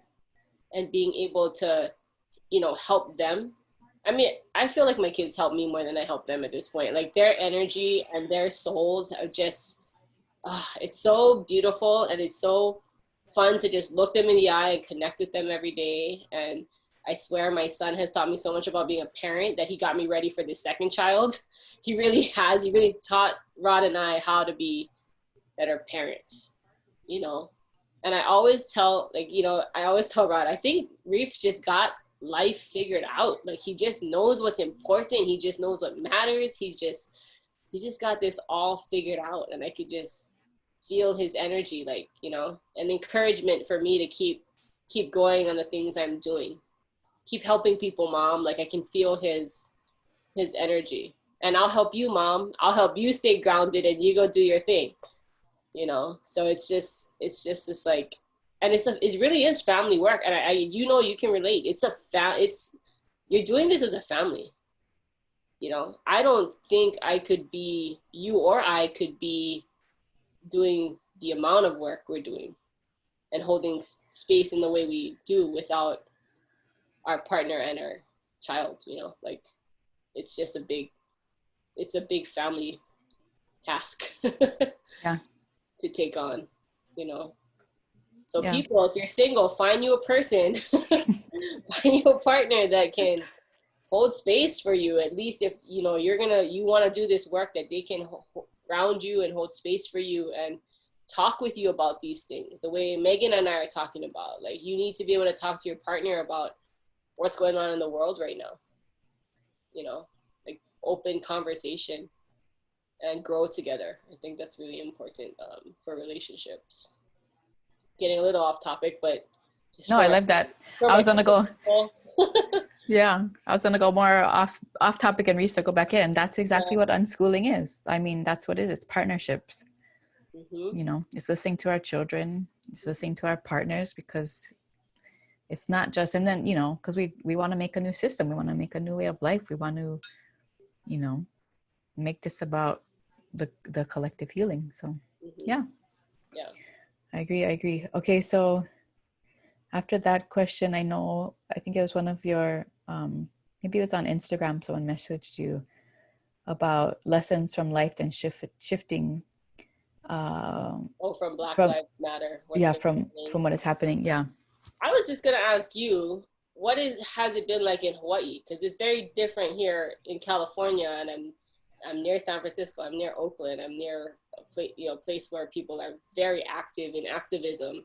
and being able to, help them. I mean, I feel like my kids help me more than I help them at this point. Like their energy and their souls are just, it's so beautiful, and it's so fun to just look them in the eye and connect with them every day. And I swear my son has taught me so much about being a parent that he got me ready for the second child. He really has. He really taught Rod and I how to be better parents, And I always tell, Rod, I think Reef just got life figured out. Like he just knows what's important. He just knows what matters. He just got this all figured out, and I could just feel his energy, like, an encouragement for me to keep going on the things I'm doing. Keep helping people, Mom. Like I can feel his energy. And I'll help you, Mom. I'll help you stay grounded, and you go do your thing. So it's just this like, and it really is family work. And you can relate. You're doing this as a family. I don't think you or I could be doing the amount of work we're doing and holding space in the way we do without our partner and our child, like it's just it's a big family task Yeah. to take on, you know. So Yeah. people, if you're single, find you a person, find you a partner that can hold space for you. At least if you want to do this work, that they can ground you and hold space for you and talk with you about these things the way Megan and I are talking about. Like, you need to be able to talk to your partner about what's going on in the world right now, like open conversation and grow together. I think that's really important for relationships. Getting a little off topic, but just No, I love that. for I my was gonna go, people. yeah, I was gonna go more off topic and recircle back in. That's exactly Yeah. what unschooling is. I mean, that's what it is. It's partnerships. Mm-hmm. It's listening to our children, it's listening to our partners, because it's not just, and then, because we want to make a new system, we want to make a new way of life, we want to, you know, make this about the collective healing. So Mm-hmm. yeah, Yeah. I agree. Okay, so after that question, I think it was one of your, maybe it was on Instagram, someone messaged you about lessons from life and shifting, Oh, from Black from, Lives Matter, what's yeah, been happening. from what is happening. Yeah. I was just gonna ask you, has it been like in Hawaii? Because it's very different here in California, and I'm near San Francisco, I'm near Oakland, I'm near a place where people are very active in activism,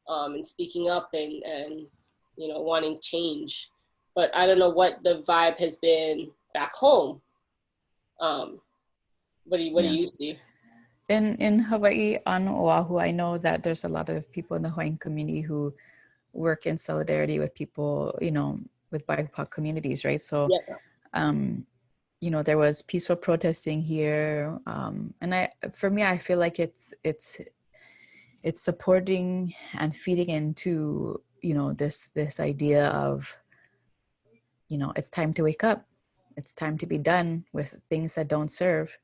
and speaking up and wanting change. But I don't know what the vibe has been back home. Um, what do Yeah. you see? In Hawaii, on Oahu, I know that there's a lot of people in the Hawaiian community who work in solidarity with people, with BIPOC communities, right? So, Yeah. um, there was peaceful protesting here, and for me, I feel like it's supporting and feeding into, this idea of, it's time to wake up, it's time to be done with things that don't serve.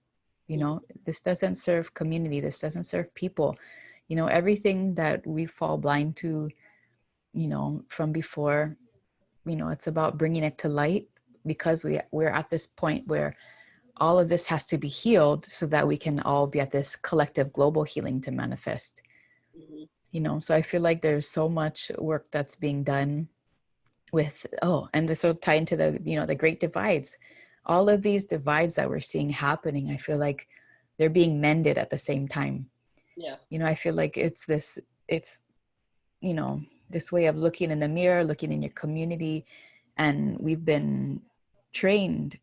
This doesn't serve community, this doesn't serve people. Everything that we fall blind to, from before, it's about bringing it to light, because we're at this point where all of this has to be healed so that we can all be at this collective global healing to manifest. Mm-hmm. So I feel like there's so much work that's being done with, and this will tie into the great divides. All of these divides that we're seeing happening, I feel like they're being mended at the same time. Yeah. I feel like it's this way of looking in the mirror, looking in your community, and we've been trained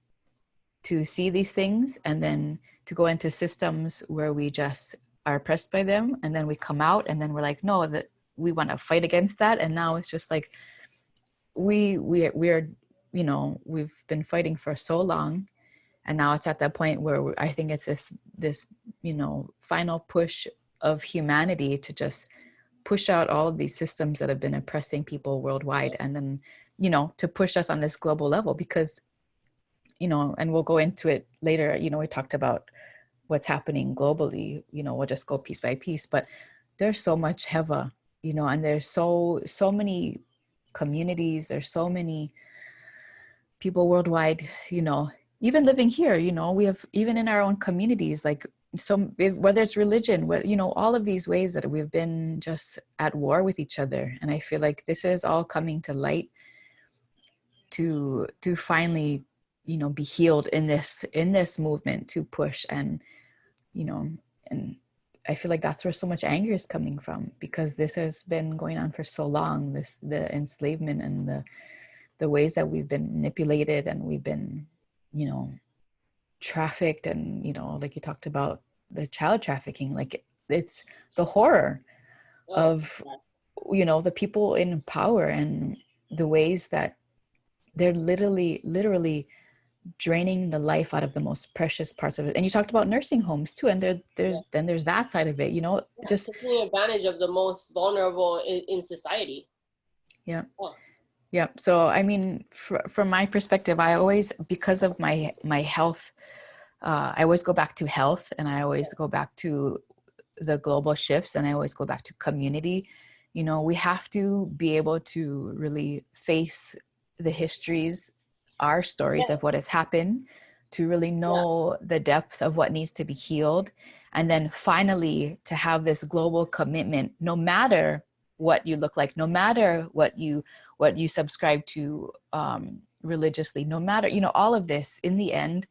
to see these things and then to go into systems where we just are oppressed by them, and then we come out and then we're like, no, that we want to fight against that. And now it's just like we're we've been fighting for so long, and now it's at that point where I think it's this final push of humanity to just push out all of these systems that have been oppressing people worldwide, and then to push us on this global level, because and we'll go into it later, we talked about what's happening globally, we'll just go piece by piece, but there's so much heva, and there's so many communities, there's so many people worldwide, even living here, we have, even in our own communities, like, so whether it's religion, all of these ways that we've been just at war with each other. And I feel like this is all coming to light to finally, be healed in this movement to push. And and I feel like that's where so much anger is coming from, because this has been going on for so long, the enslavement and the ways that we've been manipulated, and we've been, trafficked, and, like you talked about the child trafficking, like it's the horror Oh, of, the people in power, and the ways that they're literally draining the life out of the most precious parts of it. And you talked about nursing homes too, and yeah. there's that side of it, Yeah, just, taking advantage of the most vulnerable in society. yeah. Oh, Yeah. So, I mean, from my perspective, I always, because of my health, I always go back to health, and I always go back to the global shifts, and I always go back to community. We have to be able to really face, the histories, our stories Yeah, of what has happened, to really yeah, know the depth of what needs to be healed. And then finally to have this global commitment, no matter what you look like, no matter what you subscribe to religiously, no matter, you know, all of this in the end,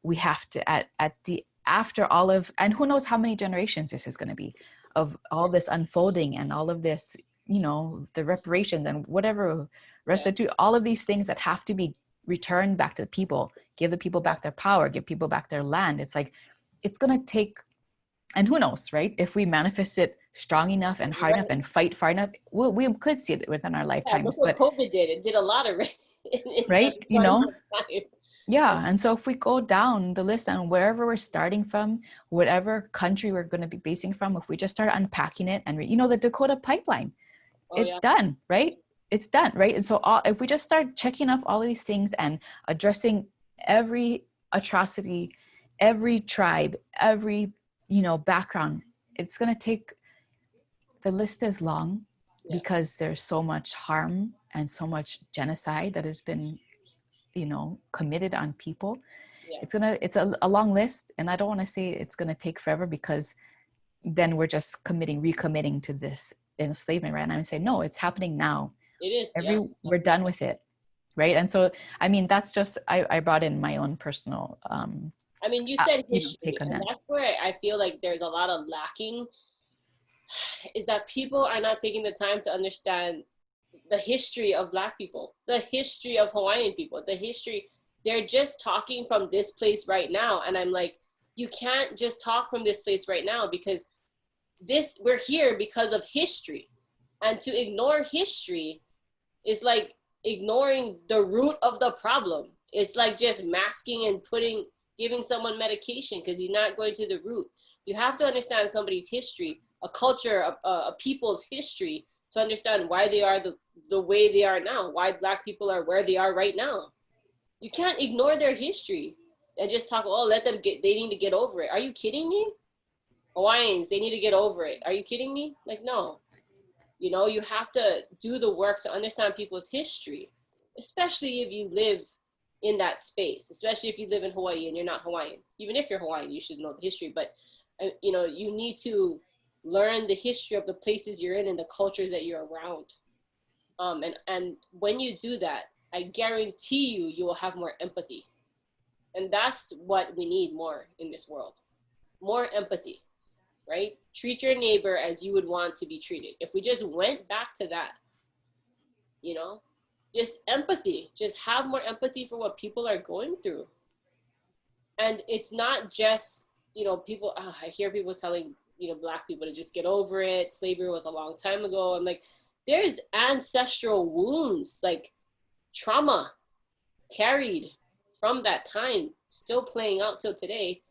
we have to at the after all of, and who knows how many generations this is going to be of all this unfolding and all of this, you know, the reparations and whatever yeah, restitute, all of these things that have to be returned back to the people, give the people yeah. back their power, give people back their land. It's like, it's going to take, and who knows, right? If we manifest it strong enough and hard enough Right. and fight far enough, we could see it within our Yeah, look lifetimes. what But, COVID did. It did a lot of it in such right, a you short know, amount of time. yeah. And so if we go down the list and wherever we're starting from, whatever country we're going to be basing from, if we just start unpacking it and, you know, the Dakota pipeline, Oh it's yeah, done, right? It's done, right? And so if we just start checking off all of these things and addressing every atrocity, every tribe, every, you know, background, it's going to take, the list is long yeah, because there's so much harm and so much genocide that has been, you know, committed on people. yeah. It's a long list, and I don't want to say it's going to take forever, because then we're just recommitting to this enslavement, right? And I'm saying, no, it's happening now. It is. Yeah. We're done with it, right? And so, I mean, that's just, I brought in my own personal I mean, you said you know, history, take on and that. that's where I feel like there's a lot of lacking, is that people are not taking the time to understand the history of Black people, the history of Hawaiian people, the history. They're just talking from this place right now. And I'm like, you can't just talk from this place right now, because we're here because of history. And to ignore history is like ignoring the root of the problem. It's like just masking and giving someone medication because you're not going to the root. You have to understand somebody's history, a culture, a people's history, to understand why they are the way they are now, why Black people are where they are right now. You can't ignore their history and just talk, oh, they need to get over it. Are you kidding me? Hawaiians, they need to get over it. Are you kidding me? Like, no. You know, you have to do the work to understand people's history, especially if you live in that space, especially if you live in Hawaii and you're not Hawaiian. Even if you're Hawaiian, you should know the history, but you know, you need to learn the history of the places you're in and the cultures that you're around. And when you do that, I guarantee you will have more empathy. And that's what we need more in this world. More empathy, right? Treat your neighbor as you would want to be treated. If we just went back to that, you know, just empathy, just have more empathy for what people are going through. And it's not just, you know, people, I hear people telling, you know, Black people to just get over it. Slavery was a long time ago. I'm like, there's ancestral wounds, like trauma carried from that time, still playing out till today.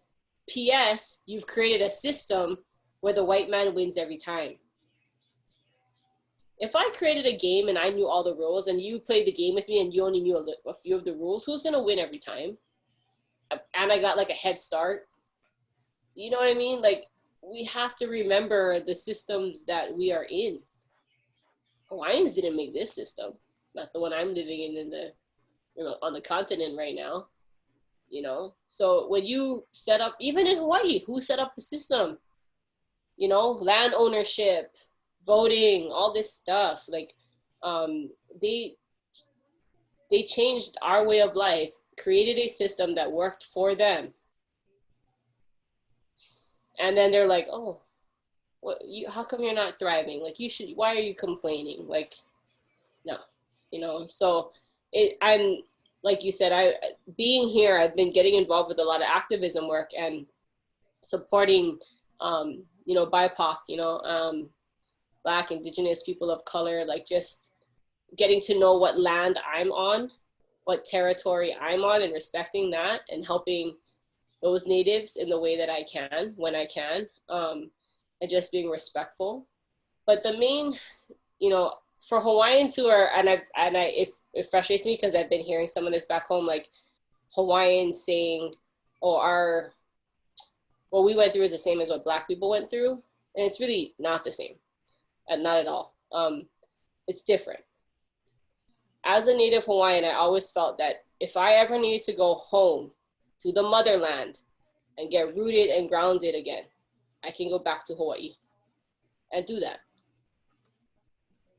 P.S. You've created a system where the white man wins every time. If I created a game and I knew all the rules and you played the game with me and you only knew a few of the rules, who's going to win every time? And I got like a head start. You know what I mean? Like, we have to remember the systems that we are in. Hawaiians didn't make this system, not the one I'm living in the, you know, on the continent right now. You know, so when you set up, even in Hawaii, who set up the system? You know, land ownership, voting, all this stuff. Like, um, they they changed our way of life, created a system that worked for them, and then they're like, oh, how come you're not thriving? Like, you should. Why are you complaining? Like, no, you know. So I'm like you said, being here, I've been getting involved with a lot of activism work and supporting, you know, BIPOC, you know, Black, Indigenous, people of color, like just getting to know what land I'm on, what territory I'm on, and respecting that and helping those natives in the way that I can, when I can, and just being respectful. But the main, you know, for Hawaiians who are, it frustrates me because I've been hearing some of this back home, like Hawaiians saying, oh, what we went through is the same as what Black people went through. And it's really not the same, not at all. It's different. as a native Hawaiian, I always felt that if I ever needed to go home to the motherland and get rooted and grounded again, I can go back to Hawaii and do that.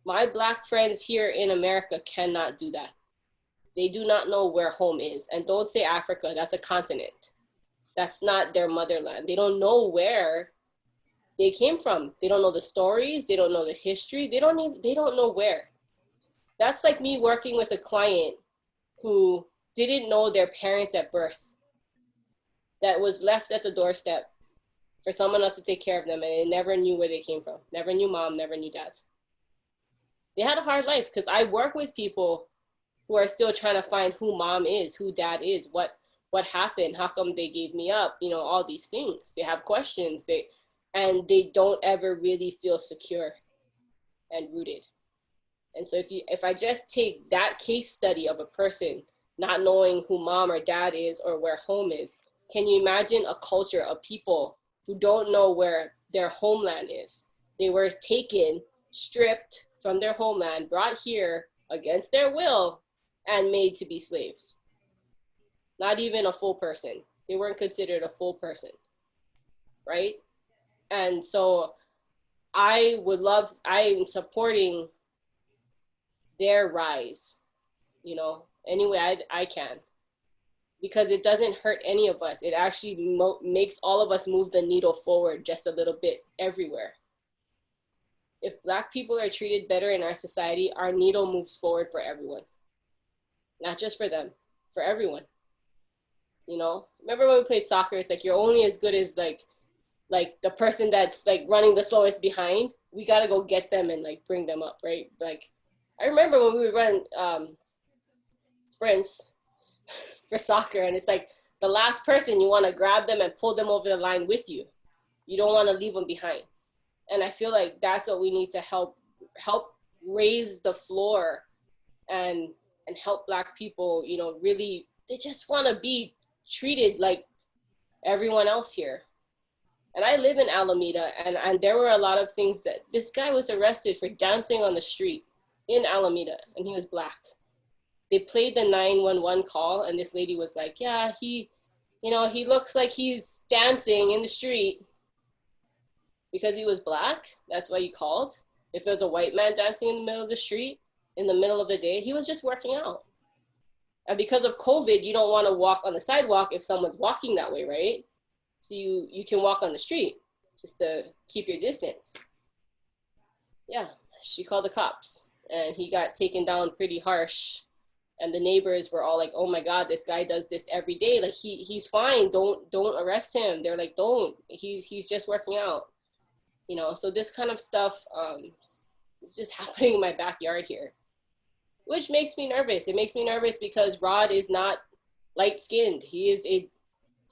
My Black friends here in America cannot do that. They do not know where home is. And don't say Africa, that's a continent. That's not their motherland. They don't know where they came from. They don't know the stories. They don't know the history. They don't know where. That's like me working with a client who didn't know their parents at birth, that was left at the doorstep for someone else to take care of them, and they never knew where they came from. Never knew mom, never knew dad. They had a hard life, because I work with people who are still trying to find who mom is, who dad is, what happened, how come they gave me up, all these things. They have questions, and they don't ever really feel secure and rooted. And so if I just take that case study of a person not knowing who mom or dad is or where home is, can you imagine a culture of people who don't know where their homeland is? They were taken, stripped from their homeland, brought here against their will, and made to be slaves. Not even a full person. They weren't considered a full person, right? And so I'm supporting their rise, any way I can, because it doesn't hurt any of us. It actually makes all of us move the needle forward just a little bit everywhere. If Black people are treated better in our society, our needle moves forward for everyone, not just for them, for everyone. Remember when we played soccer? It's like you're only as good as like the person that's like running the slowest behind. We got to go get them and like bring them up, right? Like I remember when we would run sprints for soccer, and it's like the last person, you want to grab them and pull them over the line with you. You don't want to leave them behind. And I feel like that's what we need to help raise the floor and help Black people, really, they just want to be treated like everyone else here. And I live in Alameda, and there were a lot of things that this guy was arrested for dancing on the street in Alameda, and he was Black. They played the 911 call, and this lady was like, yeah, he looks like he's dancing in the street because he was Black. That's why he called. If it was a white man dancing in the middle of the street, in the middle of the day, he was just working out. And because of COVID, you don't want to walk on the sidewalk if someone's walking that way, right? So you can walk on the street just to keep your distance. Yeah, she called the cops, and he got taken down pretty harsh. And the neighbors were all like, oh my God, this guy does this every day. Like he's fine. Don't arrest him. They're like, don't, he's just working out. So this kind of stuff is just happening in my backyard here, which makes me nervous. It makes me nervous because Rod is not light skinned. He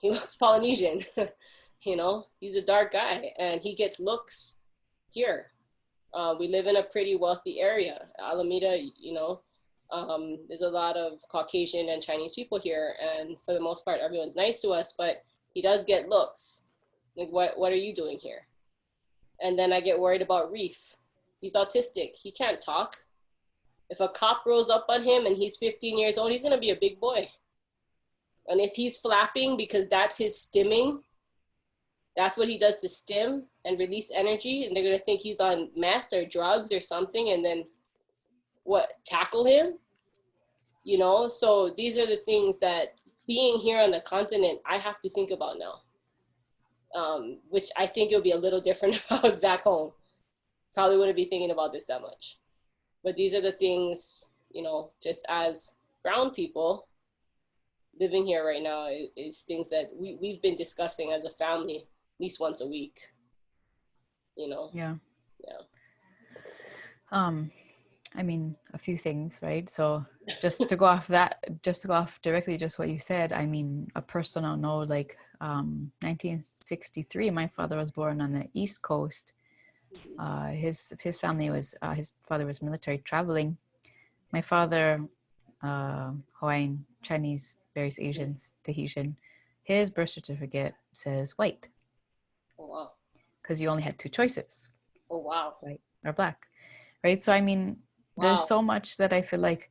looks Polynesian, he's a dark guy, and he gets looks here. We live in a pretty wealthy area. Alameda, there's a lot of Caucasian and Chinese people here, and for the most part, everyone's nice to us, but he does get looks. Like, what are you doing here? And then I get worried about Reef. He's autistic. He can't talk. If a cop rolls up on him and he's 15 years old, he's gonna be a big boy. And if he's flapping because that's his stimming, that's what he does to stim and release energy, and they're gonna think he's on meth or drugs or something, and then tackle him? So these are the things that being here on the continent, I have to think about now. Which I think it'll be a little different if I was back home. Probably wouldn't be thinking about this that much. But these are the things, just as brown people living here right now is things that we've been discussing as a family at least once a week. Yeah. Yeah. I mean, a few things, right? So just to go off directly, just what you said, I mean, a personal note, like 1963, my father was born on the East Coast. His family was, his father was military traveling. My father, Hawaiian, Chinese, various Asians, Tahitian. His birth certificate says white. Oh, wow. Because you only had two choices. Oh, wow. White or Black, right? So, I mean, there's so much that I feel like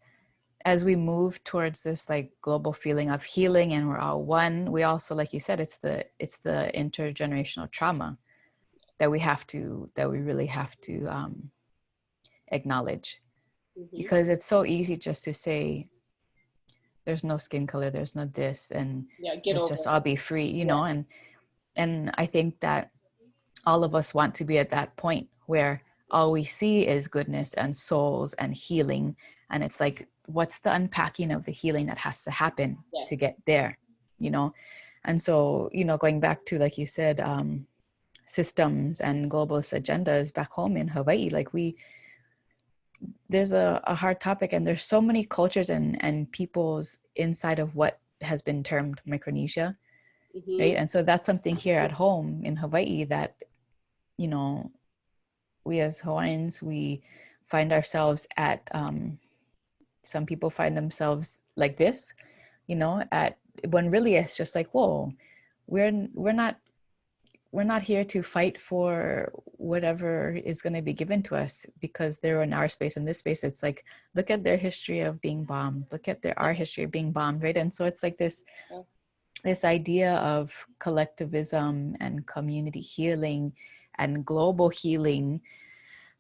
as we move towards this like global feeling of healing and we're all one, we also, like you said, it's the intergenerational trauma that we really have to acknowledge, Hmm. because it's so easy just to say there's no skin color, there's no this, and Yeah, get let's over just it. all be free, Yeah. and I think that all of us want to be at that point where all we see is goodness and souls and healing, and it's like, what's the unpacking of the healing that has to happen to Yes. get there, you know? And so, going back to, like you said, systems and globalist agendas back home in Hawaii, like there's a hard topic, and there's so many cultures and peoples inside of what has been termed Micronesia, right? Hmm. And so that's something here at home in Hawaii that, you know, we as Hawaiians, we find ourselves at, some people find themselves like this, at when really it's just like, whoa, we're not we're not here to fight for whatever is going to be given to us because they're in our space. In this space, it's like, look at their history of being bombed, look at our history of being bombed, right? And so it's like this idea of collectivism and community healing and global healing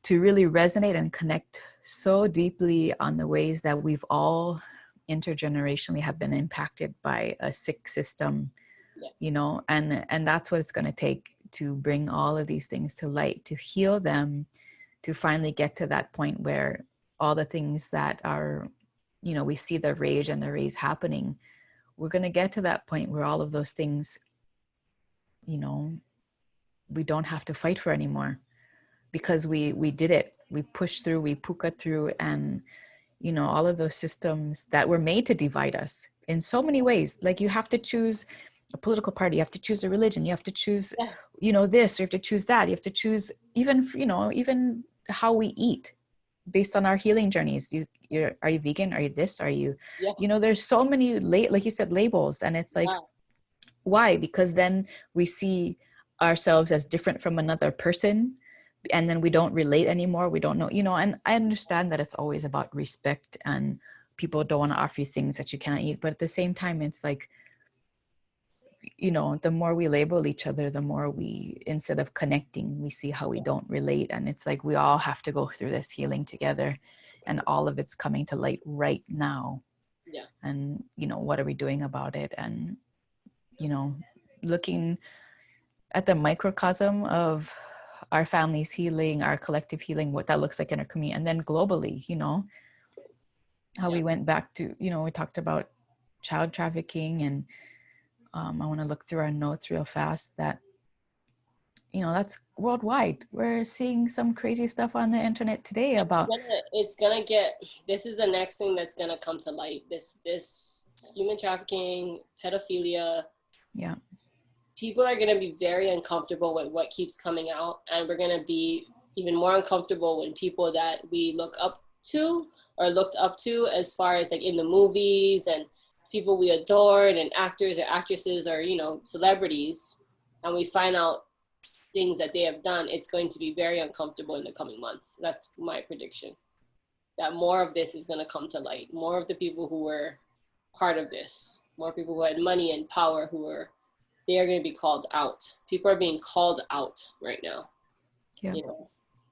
to really resonate and connect so deeply on the ways that we've all intergenerationally have been impacted by a sick system, Yeah. and that's what it's going to take to bring all of these things to light, to heal them, to finally get to that point where all the things that are, we see the rage and the raise happening, we're going to get to that point where all of those things, you know we don't have to fight for anymore, because we did it, we pushed through, we puka through, and all of those systems that were made to divide us in so many ways. Like, you have to choose a political party, you have to choose a religion, you have to choose, Yeah. this, you have to choose that, you have to choose even how we eat based on our healing journeys. Are you vegan, are you this, are you, Yeah. there's so many like you said, labels, and it's like, Yeah. why? Because then we see ourselves as different from another person, and then we don't relate anymore, we don't know, and I understand that it's always about respect and people don't want to offer you things that you cannot eat, but at the same time, it's like, the more we label each other, the more we, instead of connecting, we see how we don't relate. And it's like, we all have to go through this healing together, and all of it's coming to light right now. Yeah. And what are we doing about it? And looking at the microcosm of our family's healing, our collective healing, what that looks like in our community, and then globally, how Yeah. we went back to, we talked about child trafficking, and I want to look through our notes real fast, that that's worldwide. We're seeing some crazy stuff on the internet today about, It's gonna get, this is the next thing that's gonna come to light. This human trafficking, pedophilia. yeah, People are gonna be very uncomfortable with what keeps coming out, and we're gonna be even more uncomfortable when people that we look up to or looked up to, as far as like in the movies, and people we adored, and actors or actresses, or celebrities, and we find out things that they have done. It's going to be very uncomfortable in the coming months. That's my prediction, that more of this is going to come to light. More of the people who were part of this, more people who had money and power, they are going to be called out. People are being called out right now, yeah, you know.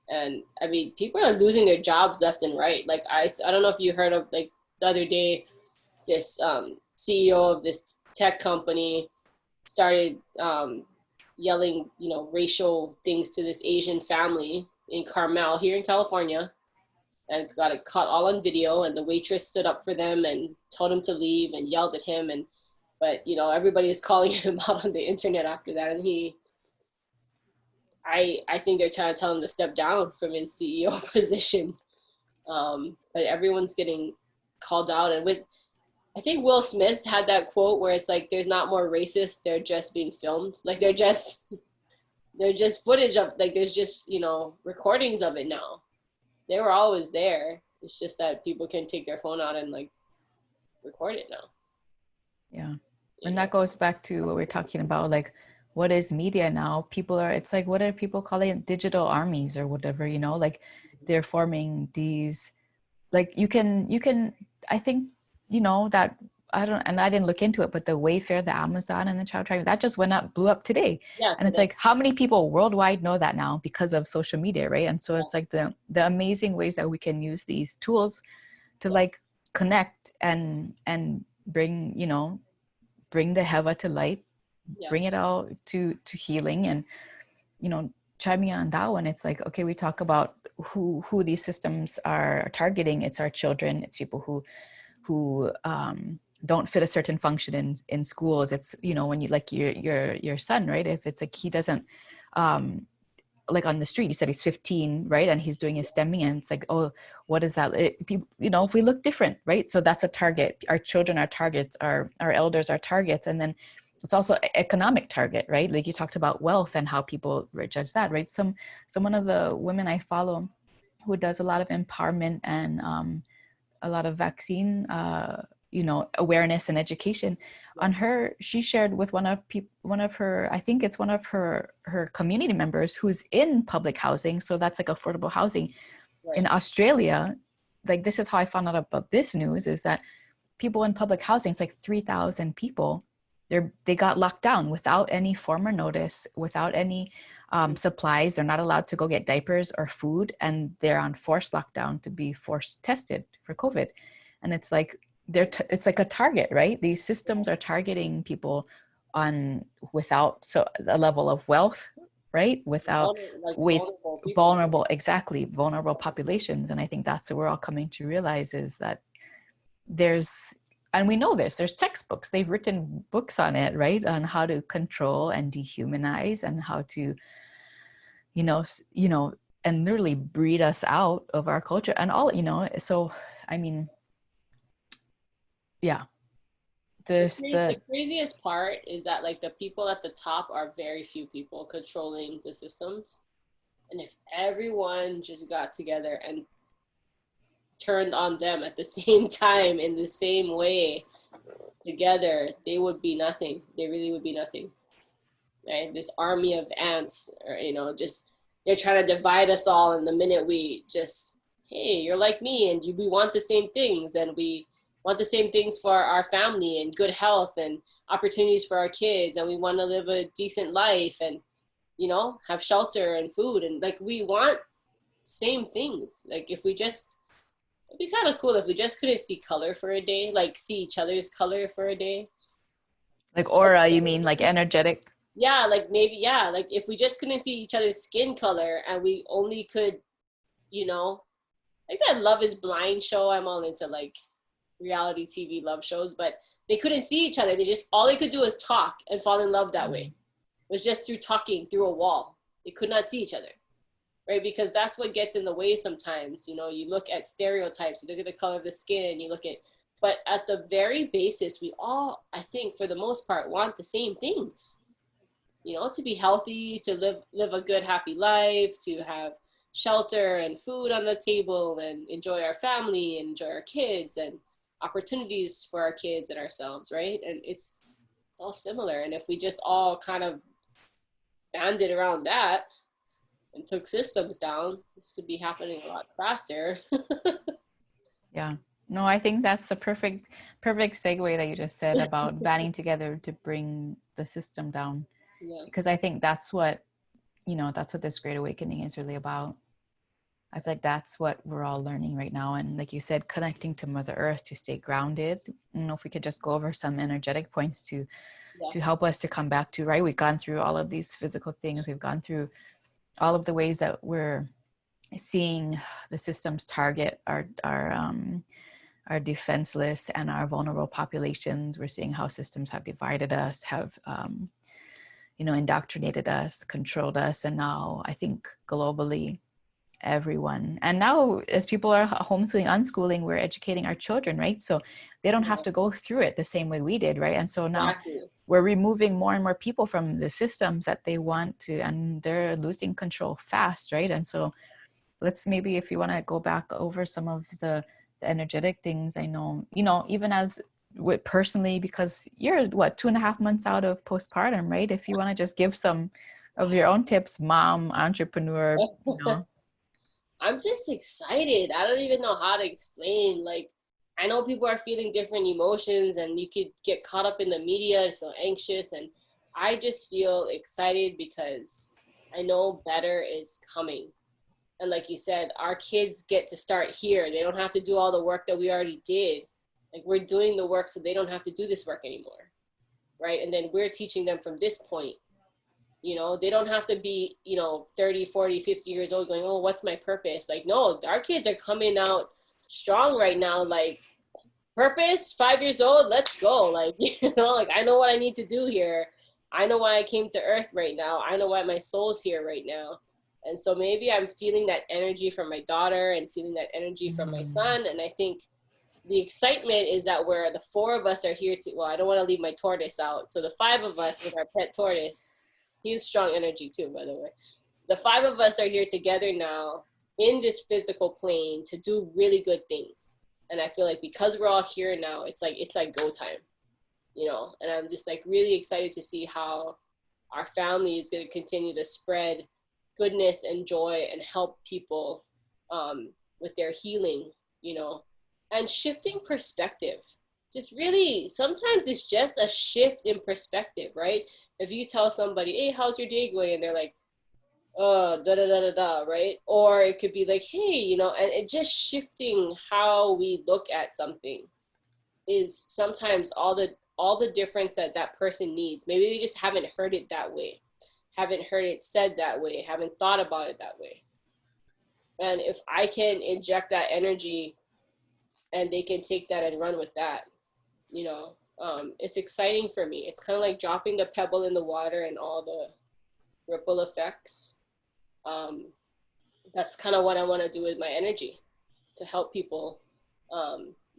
And I mean, people are losing their jobs left and right. Like, I don't know if you heard of, like, the other day, this CEO of this tech company started yelling, racial things to this Asian family in Carmel here in California, and got it caught all on video. And the waitress stood up for them and told him to leave and yelled at him. And but everybody is calling him out on the internet after that. And I think they're trying to tell him to step down from his CEO position. But everyone's getting called out. And I think Will Smith had that quote where it's like, there's not more racist, they're just being filmed. Like, they're just footage of, like, there's just, recordings of it now. They were always there. It's just that people can take their phone out and, like, record it now. yeah. And that goes back to what we're talking about, like, what is media now? It's like, what are people calling digital armies or whatever, like they're forming these, like, you can I think, that I didn't look into it, but the Wayfair, the Amazon, and the child trafficking, that just went up, blew up today. Yeah, And it's today. like, how many people worldwide know that now because of social media, right? And so Yeah, it's like the amazing ways that we can use these tools to yeah, like connect and bring, bring the Heva to light, yeah, bring it out to healing. And chiming in on that one, it's like, okay, we talk about who these systems are targeting. It's our children. It's people who don't fit a certain function in schools. It's, when you like your son, right? If it's like he doesn't um like on the street, you said he's 15, right? And he's doing his stemming, and it's like, oh, what is that? If we look different, right? So that's a target. Our children are targets, our elders are targets. And then it's also economic target, right? Like you talked about wealth and how people judge that, right? One of the women I follow who does a lot of empowerment and a lot of vaccine awareness and education. yeah. On her, she shared with one of her, I think it's one of her community members who's in public housing, so that's like affordable housing in Right. Australia. Like, this is how I found out about this news, is that people in public housing, it's like 3,000 people, they got locked down without any former notice, without any supplies. They're not allowed to go get diapers or food, and they're on forced lockdown to be forced tested for COVID. And it's like it's like a target, right? These systems are targeting people on without a level of wealth, right? Without Like ways vulnerable people. vulnerable, exactly, vulnerable populations. And I think that's what we're all coming to realize, is that there's and we know there's textbooks, they've written books on it, right, on how to control and dehumanize, and how to and literally breed us out of our culture and all, so I mean, yeah, there's The the craziest part is that like the people at the top are very few people controlling the systems. And if everyone just got together and turned on them at the same time in the same way together, they would be nothing. They really would be nothing. Right? This army of ants, or just they're trying to divide us all. And the minute we just, hey, you're like me, and we want the same things, and we want the same things for our family and good health and opportunities for our kids, and we want to live a decent life and have shelter and food, and like we want same things. Like if we just, it'd be kind of cool if we just couldn't see color for a day, like see each other's color for a day. like aura, you mean like energetic? Yeah, like maybe, yeah, like if we just couldn't see each other's skin color and we only could, you know, like that Love is Blind show. I'm all into like reality TV love shows, but they couldn't see each other. They just, all they could do was talk and fall in love that way. It was just through talking through a wall. They could not see each other, right? Because that's what gets in the way sometimes. You look at stereotypes, you look at the color of the skin, you look at, but at the very basis, we all, I think, for the most part, want the same things. To be healthy, to live a good, happy life, to have shelter and food on the table, and enjoy our family, and enjoy our kids, and opportunities for our kids and ourselves, right? And it's all similar. And if we just all kind of banded around that and took systems down, this could be happening a lot faster. Yeah. No, I think that's the perfect segue that you just said about banding together to bring the system down. Yeah. Because I think that's what this Great Awakening is really about. I feel like that's what we're all learning right now. And like you said, connecting to Mother Earth to stay grounded. If we could just go over some energetic points Yeah. to help us to come back to, right? We've gone through all of these physical things. We've gone through all of the ways that we're seeing the systems target our defenseless and our vulnerable populations. We're seeing how systems have divided us, have indoctrinated us, controlled us, and now I think globally, everyone. And now, as people are homeschooling, unschooling, we're educating our children, right? So they don't have to go through it the same way we did, right? And so now Exactly. we're removing more and more people from the systems that they want to, and they're losing control fast, right? And so let's maybe, if you want to go back over some of the energetic things. I know, even as with personally, because you're 2.5 months out of postpartum, right? If you want to just give some of your own tips, mom, entrepreneur. I'm just excited. I don't even know how to explain. Like, I know people are feeling different emotions, and you could get caught up in the media and feel anxious. And I just feel excited because I know better is coming. And like you said, our kids get to start here. They don't have to do all the work that we already did. Like, we're doing the work so they don't have to do this work anymore. Right. And then we're teaching them from this point. You know, they don't have to be, 30, 40, 50 years old going, oh, what's my purpose? Like, no, our kids are coming out strong right now. Like, purpose, 5 years old, let's go. Like, like, I know what I need to do here. I know why I came to earth right now. I know why my soul's here right now. And so maybe I'm feeling that energy from my daughter and feeling that energy from my son. And I think the excitement is that we're the four of us are here to, well, I don't want to leave my tortoise out. So the five of us with our pet tortoise, he has strong energy too, by the way. The five of us are here together now in this physical plane to do really good things. And I feel like because we're all here now, it's like go time, and I'm just like really excited to see how our family is going to continue to spread goodness and joy and help people with their healing, and shifting perspective. Just really, sometimes it's just a shift in perspective, right? If you tell somebody, hey, how's your day going? And they're like, da da da da da, right? Or it could be like, hey, and it just shifting how we look at something is sometimes all the difference that person needs. Maybe they just haven't heard it that way, haven't heard it said that way, haven't thought about it that way. And if I can inject that energy and they can take that and run with that, it's exciting for me. It's kind of like dropping the pebble in the water and all the ripple effects. That's kind of what I want to do with my energy, to help people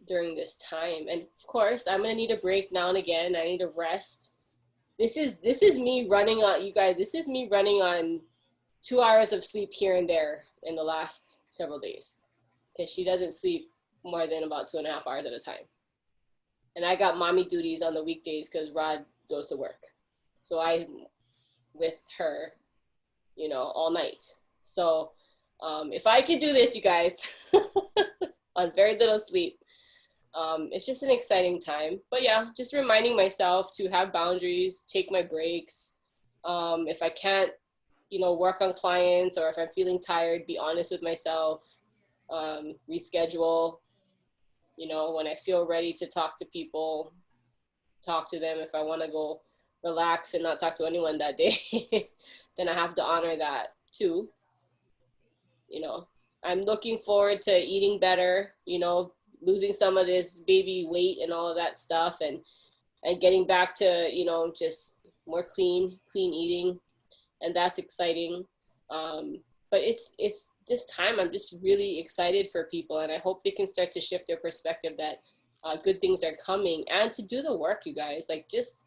during this time. And of course, I'm gonna need a break now and again. I need to rest. This is me running on, you guys. This is me running on 2 hours of sleep here and there in the last several days, because she doesn't sleep more than about 2.5 hours at a time. And I got mommy duties on the weekdays because Rod goes to work, so I'm with her, all night. So if I could do this, you guys, on very little sleep, it's just an exciting time. But yeah, just reminding myself to have boundaries, take my breaks. If I can't, work on clients, or if I'm feeling tired, be honest with myself, reschedule. When I feel ready to talk to people, talk to them. If I want to go relax and not talk to anyone that day, then I have to honor that too. I'm looking forward to eating better, losing some of this baby weight and all of that stuff, and getting back to, just more clean eating. And that's exciting. But it's this time, I'm just really excited for people, and I hope they can start to shift their perspective that good things are coming, and to do the work, you guys. Like, just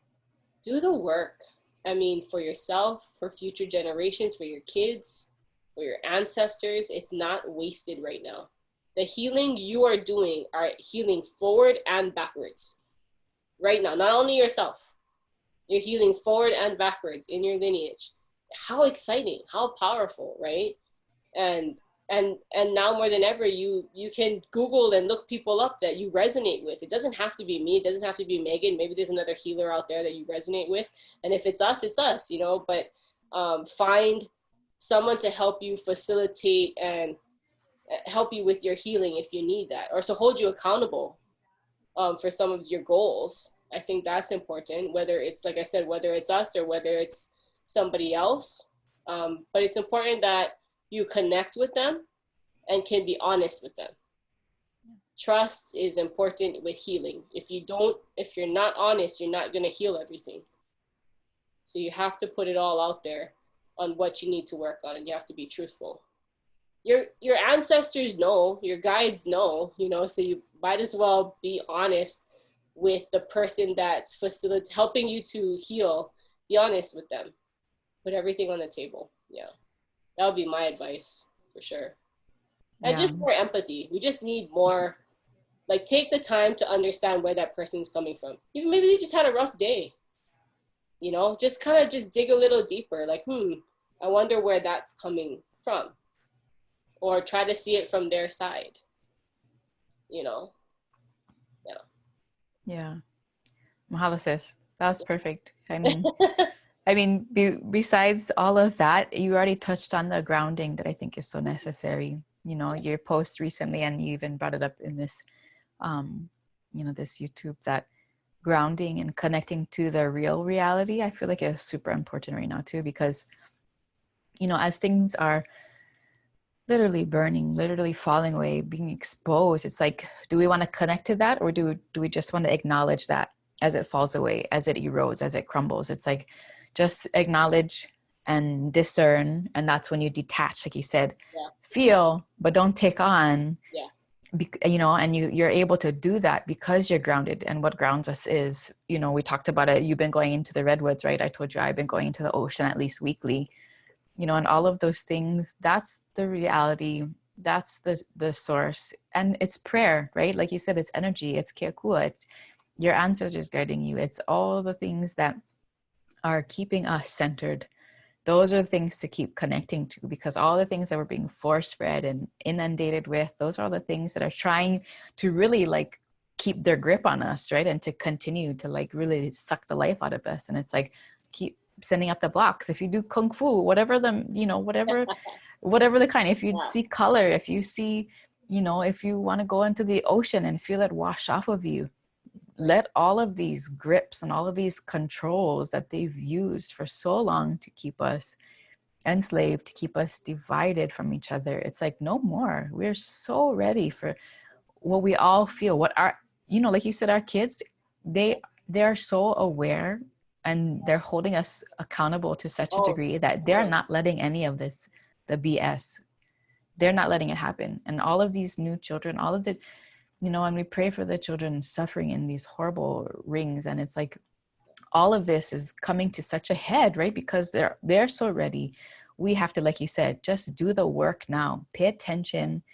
do the work. I mean, for yourself, for future generations, for your kids, for your ancestors. It's not wasted right now. The healing you are doing are healing forward and backwards right now. Not only yourself, you're healing forward and backwards in your lineage. How exciting, how powerful, right? And now more than ever, you can Google and look people up that you resonate with. It doesn't have to be me. It doesn't have to be Megan. Maybe there's another healer out there that you resonate with. And if it's us, it's us, but find someone to help you facilitate and help you with your healing if you need that, or to hold you accountable for some of your goals. I think that's important, whether it's, like I said, whether it's us or whether it's somebody else. But it's important that you connect with them and can be honest with them. Trust is important with healing. If you're not honest, you're not going to heal everything. So you have to put it all out there on what you need to work on, and you have to be truthful. Your ancestors know, your guides know, so you might as well be honest with the person that's helping you to heal. Be honest with them. Put everything on the table. Yeah. That would be my advice for sure. And just more empathy. We just need more, like, take the time to understand where that person's coming from. Even maybe they just had a rough day. Just kind of just dig a little deeper. Like, I wonder where that's coming from. Or try to see it from their side. Yeah. Mahalo, sis. That was perfect. Besides all of that, you already touched on the grounding that I think is so necessary. You know, your post recently, and you even brought it up in this, this YouTube, that grounding and connecting to the real reality, I feel like it's super important right now too, because, as things are literally burning, literally falling away, being exposed, it's like, do we want to connect to that, or do we just want to acknowledge that as it falls away, as it erodes, as it crumbles? It's like, just acknowledge and discern, and that's when you detach, like you said. Yeah. Feel, but don't take on. Yeah. And you're able to do that because you're grounded. And what grounds us is, we talked about it, you've been going into the redwoods, right? I told you I've been going into the ocean at least weekly, and all of those things. That's the reality, that's the source. And it's prayer, right? Like you said, it's energy, it's keakua, it's your ancestors guiding you, it's all the things that are keeping us centered. Those are the things to keep connecting to, because all the things that we're being force fed and inundated with, those are the things that are trying to really like keep their grip on us, right? And to continue to like really suck the life out of us. And it's like, keep sending up the blocks. If you do kung fu, whatever the, whatever the kind, if you see color, if you see, if you want to go into the ocean and feel it wash off of you, let all of these grips and all of these controls that they've used for so long to keep us enslaved, to keep us divided from each other, it's like, no more. We're so ready for what we all feel, what our, like you said, our kids, they're so aware, and they're holding us accountable to such a degree that they're not letting any of this, the BS, they're not letting it happen. And all of these new children, all of the, and we pray for the children suffering in these horrible rings. And it's like, all of this is coming to such a head, right? Because they're so ready. We have to, like you said, just do the work now. Pay attention,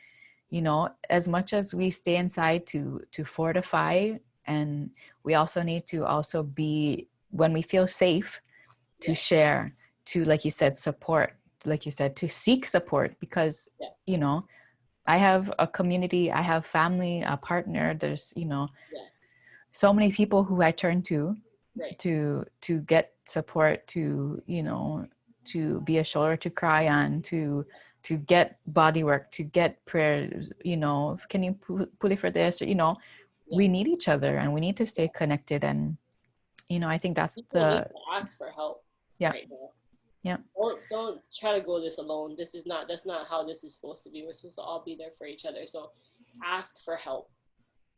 as much as we stay inside to fortify. And we also need to also be, when we feel safe, to share, to, like you said, support, like you said, to seek support. Because, I have a community, I have family, a partner, there's, so many people who I turn to, to get support, to, to be a shoulder to cry on, to get body work, to get prayers, can you puli for this, or, we need each other, and we need to stay connected. And, I think that's people need to ask for help. Yeah. Right now. Yeah. Don't try to go this alone. That's not how this is supposed to be. We're supposed to all be there for each other. So ask for help,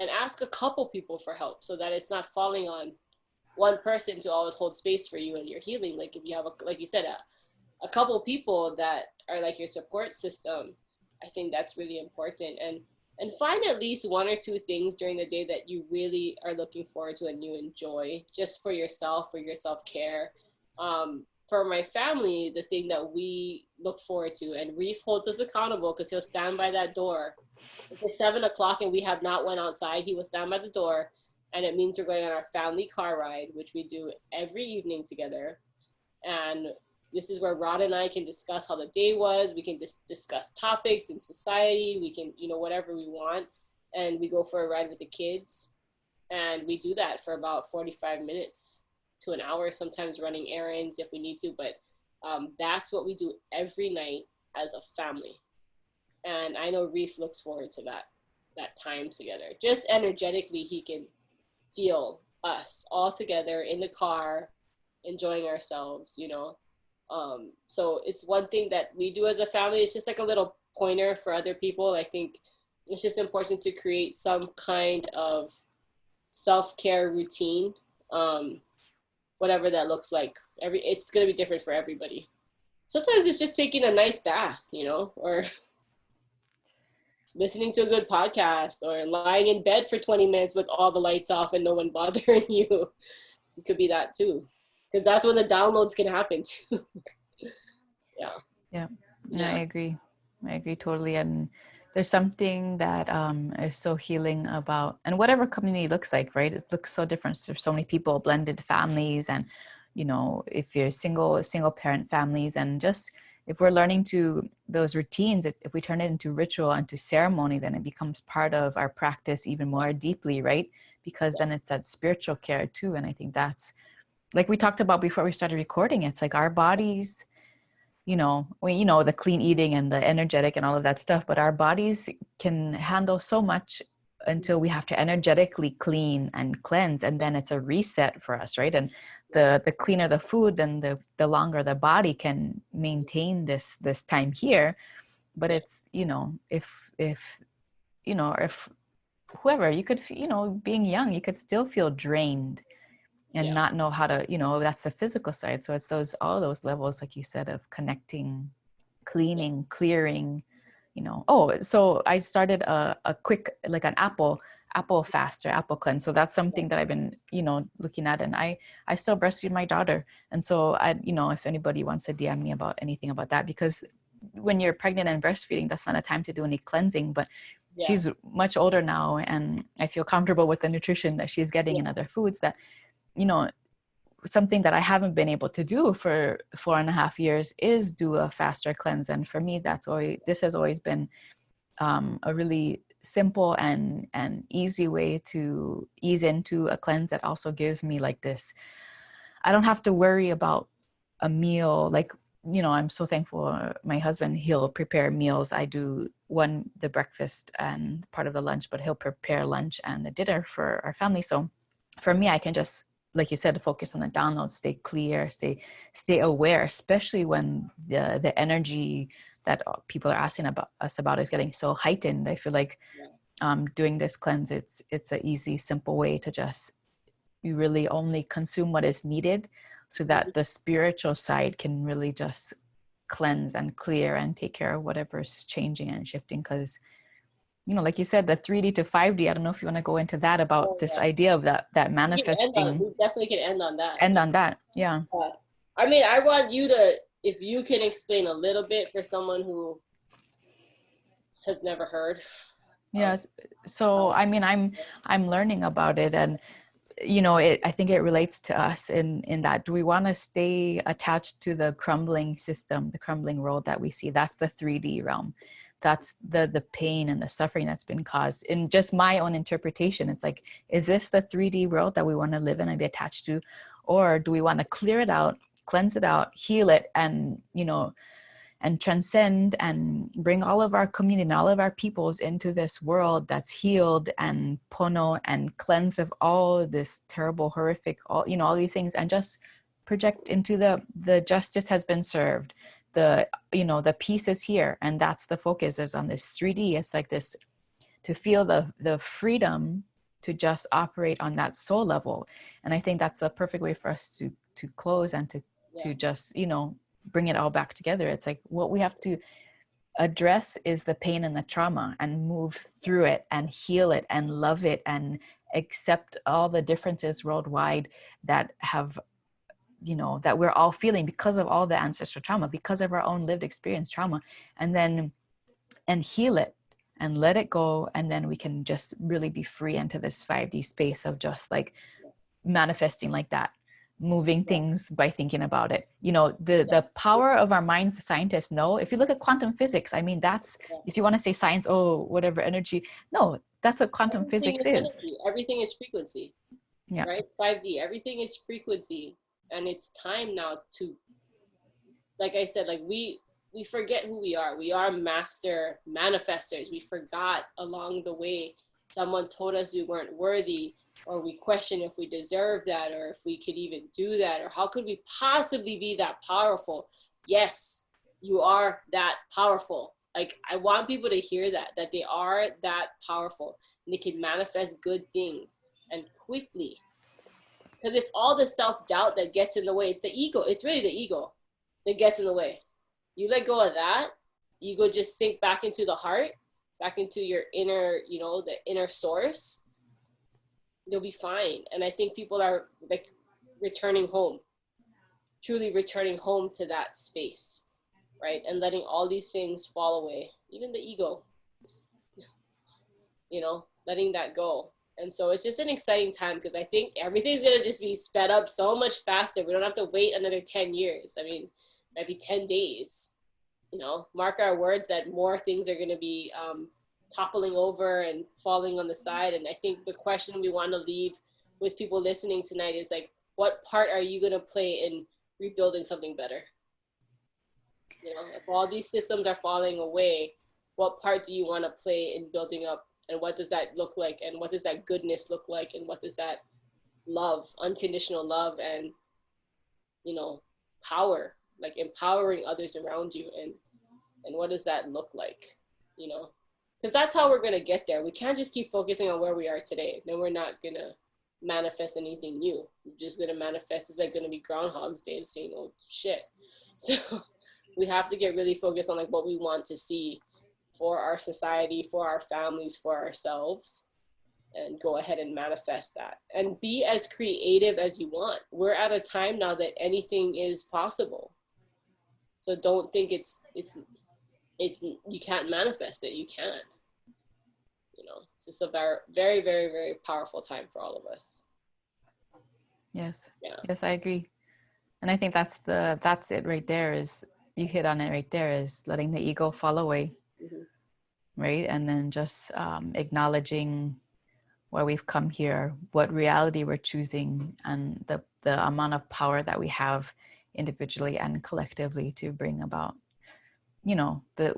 and ask a couple people for help, so that it's not falling on one person to always hold space for you and your healing. Like if you have like you said, a couple people that are like your support system, I think that's really important. And find at least one or two things during the day that you really are looking forward to and you enjoy, just for yourself, for your self-care. For my family, the thing that we look forward to, and Reef holds us accountable because he'll stand by that door. If it's 7:00 and we have not went outside, he will stand by the door, and it means we're going on our family car ride, which we do every evening together. And this is where Rod and I can discuss how the day was. We can just discuss topics in society. We can, whatever we want. And we go for a ride with the kids. And we do that for about 45 minutes to an hour, sometimes running errands if we need to. But that's what we do every night as a family. And I know Reef looks forward to that time together. Just energetically, he can feel us all together in the car, enjoying ourselves, So it's one thing that we do as a family. It's just like a little pointer for other people. I think it's just important to create some kind of self-care routine, whatever that looks like. It's going to be different for everybody. Sometimes it's just taking a nice bath, or listening to a good podcast, or lying in bed for 20 minutes with all the lights off and no one bothering you. It could be that too, because that's when the downloads can happen too. Yeah. I agree totally. And there's something that is so healing about, and whatever community looks like, right? It looks so different. There's so many people, blended families, and if you're single parent families, and just if we're learning to those routines, if we turn it into ritual and to ceremony, then it becomes part of our practice even more deeply, right? because then it's that spiritual care too. And I think that's, like we talked about before we started recording, it's like our bodies, the clean eating and the energetic and all of that stuff, but our bodies can handle so much until we have to energetically clean and cleanse, and then it's a reset for us, right? And the cleaner the food, then the longer the body can maintain this time here. But it's, if whoever, you could, being young, you could still feel drained and not know how to, that's the physical side. So it's all those levels, like you said, of connecting, cleaning, clearing, so I started a quick, like an apple fast or apple cleanse. So that's something that I've been, looking at, and I still breastfeed my daughter. And so if anybody wants to DM me about anything about that, because when you're pregnant and breastfeeding, that's not a time to do any cleansing, but she's much older now, and I feel comfortable with the nutrition that she's getting in other foods that, something that I haven't been able to do for 4.5 years is do a faster cleanse. And for me, this has always been a really simple and easy way to ease into a cleanse that also gives me like this, I don't have to worry about a meal. Like, I'm so thankful my husband, he'll prepare meals. I do the breakfast and part of the lunch, but he'll prepare lunch and the dinner for our family. So for me, I can just, like you said, focus on the download, stay clear, stay aware, especially when the energy that people are asking about us about is getting so heightened. I feel like doing this cleanse, it's an easy, simple way to just, you really only consume what is needed, so that the spiritual side can really just cleanse and clear and take care of whatever's changing and shifting. Because, like you said, the 3D to 5D, I don't know if you want to go into that, about this idea of that manifesting. We definitely can end on that. Yeah. I mean, I want you to, if you can explain a little bit for someone who has never heard. Yes. So, I mean, I'm learning about it, and I think it relates to us in that, do we want to stay attached to the crumbling system, the crumbling world that we see? That's the 3D realm. That's the pain and the suffering that's been caused. In just my own interpretation, it's like, is this the 3D world that we want to live in and be attached to? Or do we want to clear it out, cleanse it out, heal it, and, and transcend and bring all of our community and all of our peoples into this world that's healed and pono and cleansed of all this terrible, horrific, all these things, and just project into the justice has been served. The peace is here, and that's the focus, is on this 3D. It's like this, to feel the freedom to just operate on that soul level. And I think that's a perfect way for us to close and to just, bring it all back together. It's like, what we have to address is the pain and the trauma, and move through it and heal it and love it and accept all the differences worldwide that have, that we're all feeling because of all the ancestral trauma, because of our own lived experience trauma, and heal it and let it go. And then we can just really be free into this 5D space of just like manifesting like that, moving things by thinking about it. The power of our minds, the scientists know. If you look at quantum physics, I mean, that's, if you want to say science, whatever, energy, no, that's what quantum physics is. Energy. Everything is frequency. Right? 5D, everything is frequency. And it's time now to, like I said, like we forget who we are. We are master manifestors. We forgot along the way. Someone told us we weren't worthy, or we question if we deserve that, or if we could even do that, or how could we possibly be that powerful? Yes, you are that powerful. Like, I want people to hear that they are that powerful, and they can manifest good things, and quickly. Because it's all the self-doubt that gets in the way. It's the ego. It's really the ego that gets in the way. You let go of that, ego just sink back into the heart, back into your inner, the inner source. You'll be fine. And I think people are like returning home, truly returning home to that space, right? And letting all these things fall away, even the ego, letting that go. And so it's just an exciting time, because I think everything's going to just be sped up so much faster. We don't have to wait another 10 years. I mean, maybe 10 days, mark our words that more things are going to be toppling over and falling on the side. And I think the question we want to leave with people listening tonight is like, what part are you going to play in rebuilding something better? You know, if all these systems are falling away, what part do you want to play in building up? And what does that look like? And what does that goodness look like? And what does that love, unconditional love, and, you know, power, like empowering others around you, and what does that look like, you know? Because that's how we're going to get there. We can't just keep focusing on where we are today. Then we're not going to manifest anything new. We're just going to manifest. It's like going to be Groundhog's Day and saying, oh, shit. So we have to get really focused on like what we want to see for our society, for our families, for ourselves, and go ahead and manifest that. And be as creative as you want. We're at a time now that anything is possible. So don't think it's you can't manifest it. You can. You know, it's just a very, very, very, very powerful time for all of us. Yes. Yeah. Yes, I agree. And I think that's it right there. Is you hit on it right there, is letting the ego fall away. Mm-hmm. Right. And then just acknowledging why we've come here, what reality we're choosing, and the amount of power that we have individually and collectively to bring about, you know, the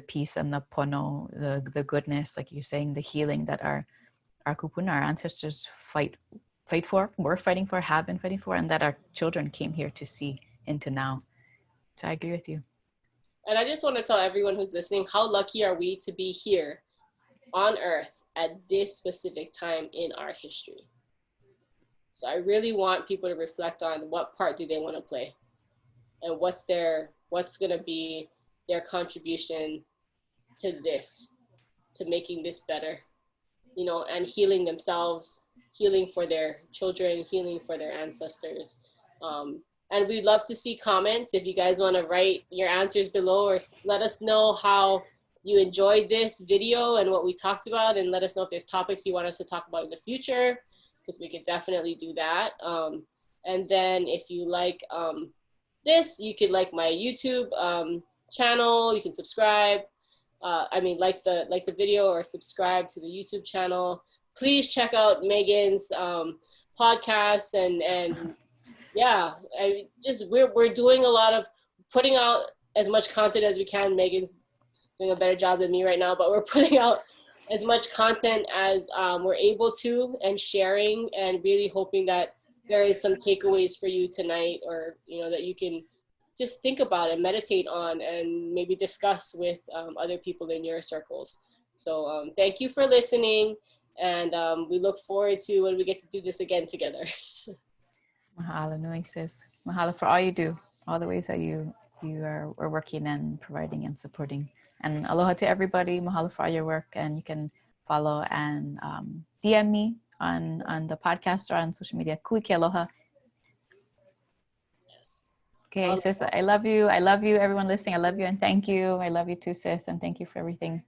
peace and the pono, the goodness, like you're saying, the healing that our kupuna, our ancestors fight for, were fighting for, have been fighting for, and that our children came here to see into now. So I agree with you. And I just want to tell everyone who's listening, how lucky are we to be here on Earth at this specific time in our history. So I really want people to reflect on what part do they want to play, and what's going to be their contribution to this, to making this better, you know, and healing themselves, healing for their children, healing for their ancestors. And we'd love to see comments. If you guys want to write your answers below, or let us know how you enjoyed this video and what we talked about, and let us know if there's topics you want us to talk about in the future, because we could definitely do that. And then if you like this, you could like my YouTube channel. You can subscribe. Like the video, or subscribe to the YouTube channel. Please check out Megan's podcast, and yeah, we're doing a lot of putting out as much content as we can. Megan's doing a better job than me right now, but we're putting out as much content as we're able to, and sharing, and really hoping that there is some takeaways for you tonight, or, you know, that you can just think about and meditate on, and maybe discuss with other people in your circles. So thank you for listening, and we look forward to when we get to do this again together. Mahalo nui, sis. Mahalo for all you do, all the ways that you are working and providing and supporting. And aloha to everybody. Mahalo for all your work. And you can follow and DM me on the podcast or on social media. Kuike aloha. Yes. Okay, sis, I love you. I love you, everyone listening. I love you and thank you. I love you too, sis, and thank you for everything.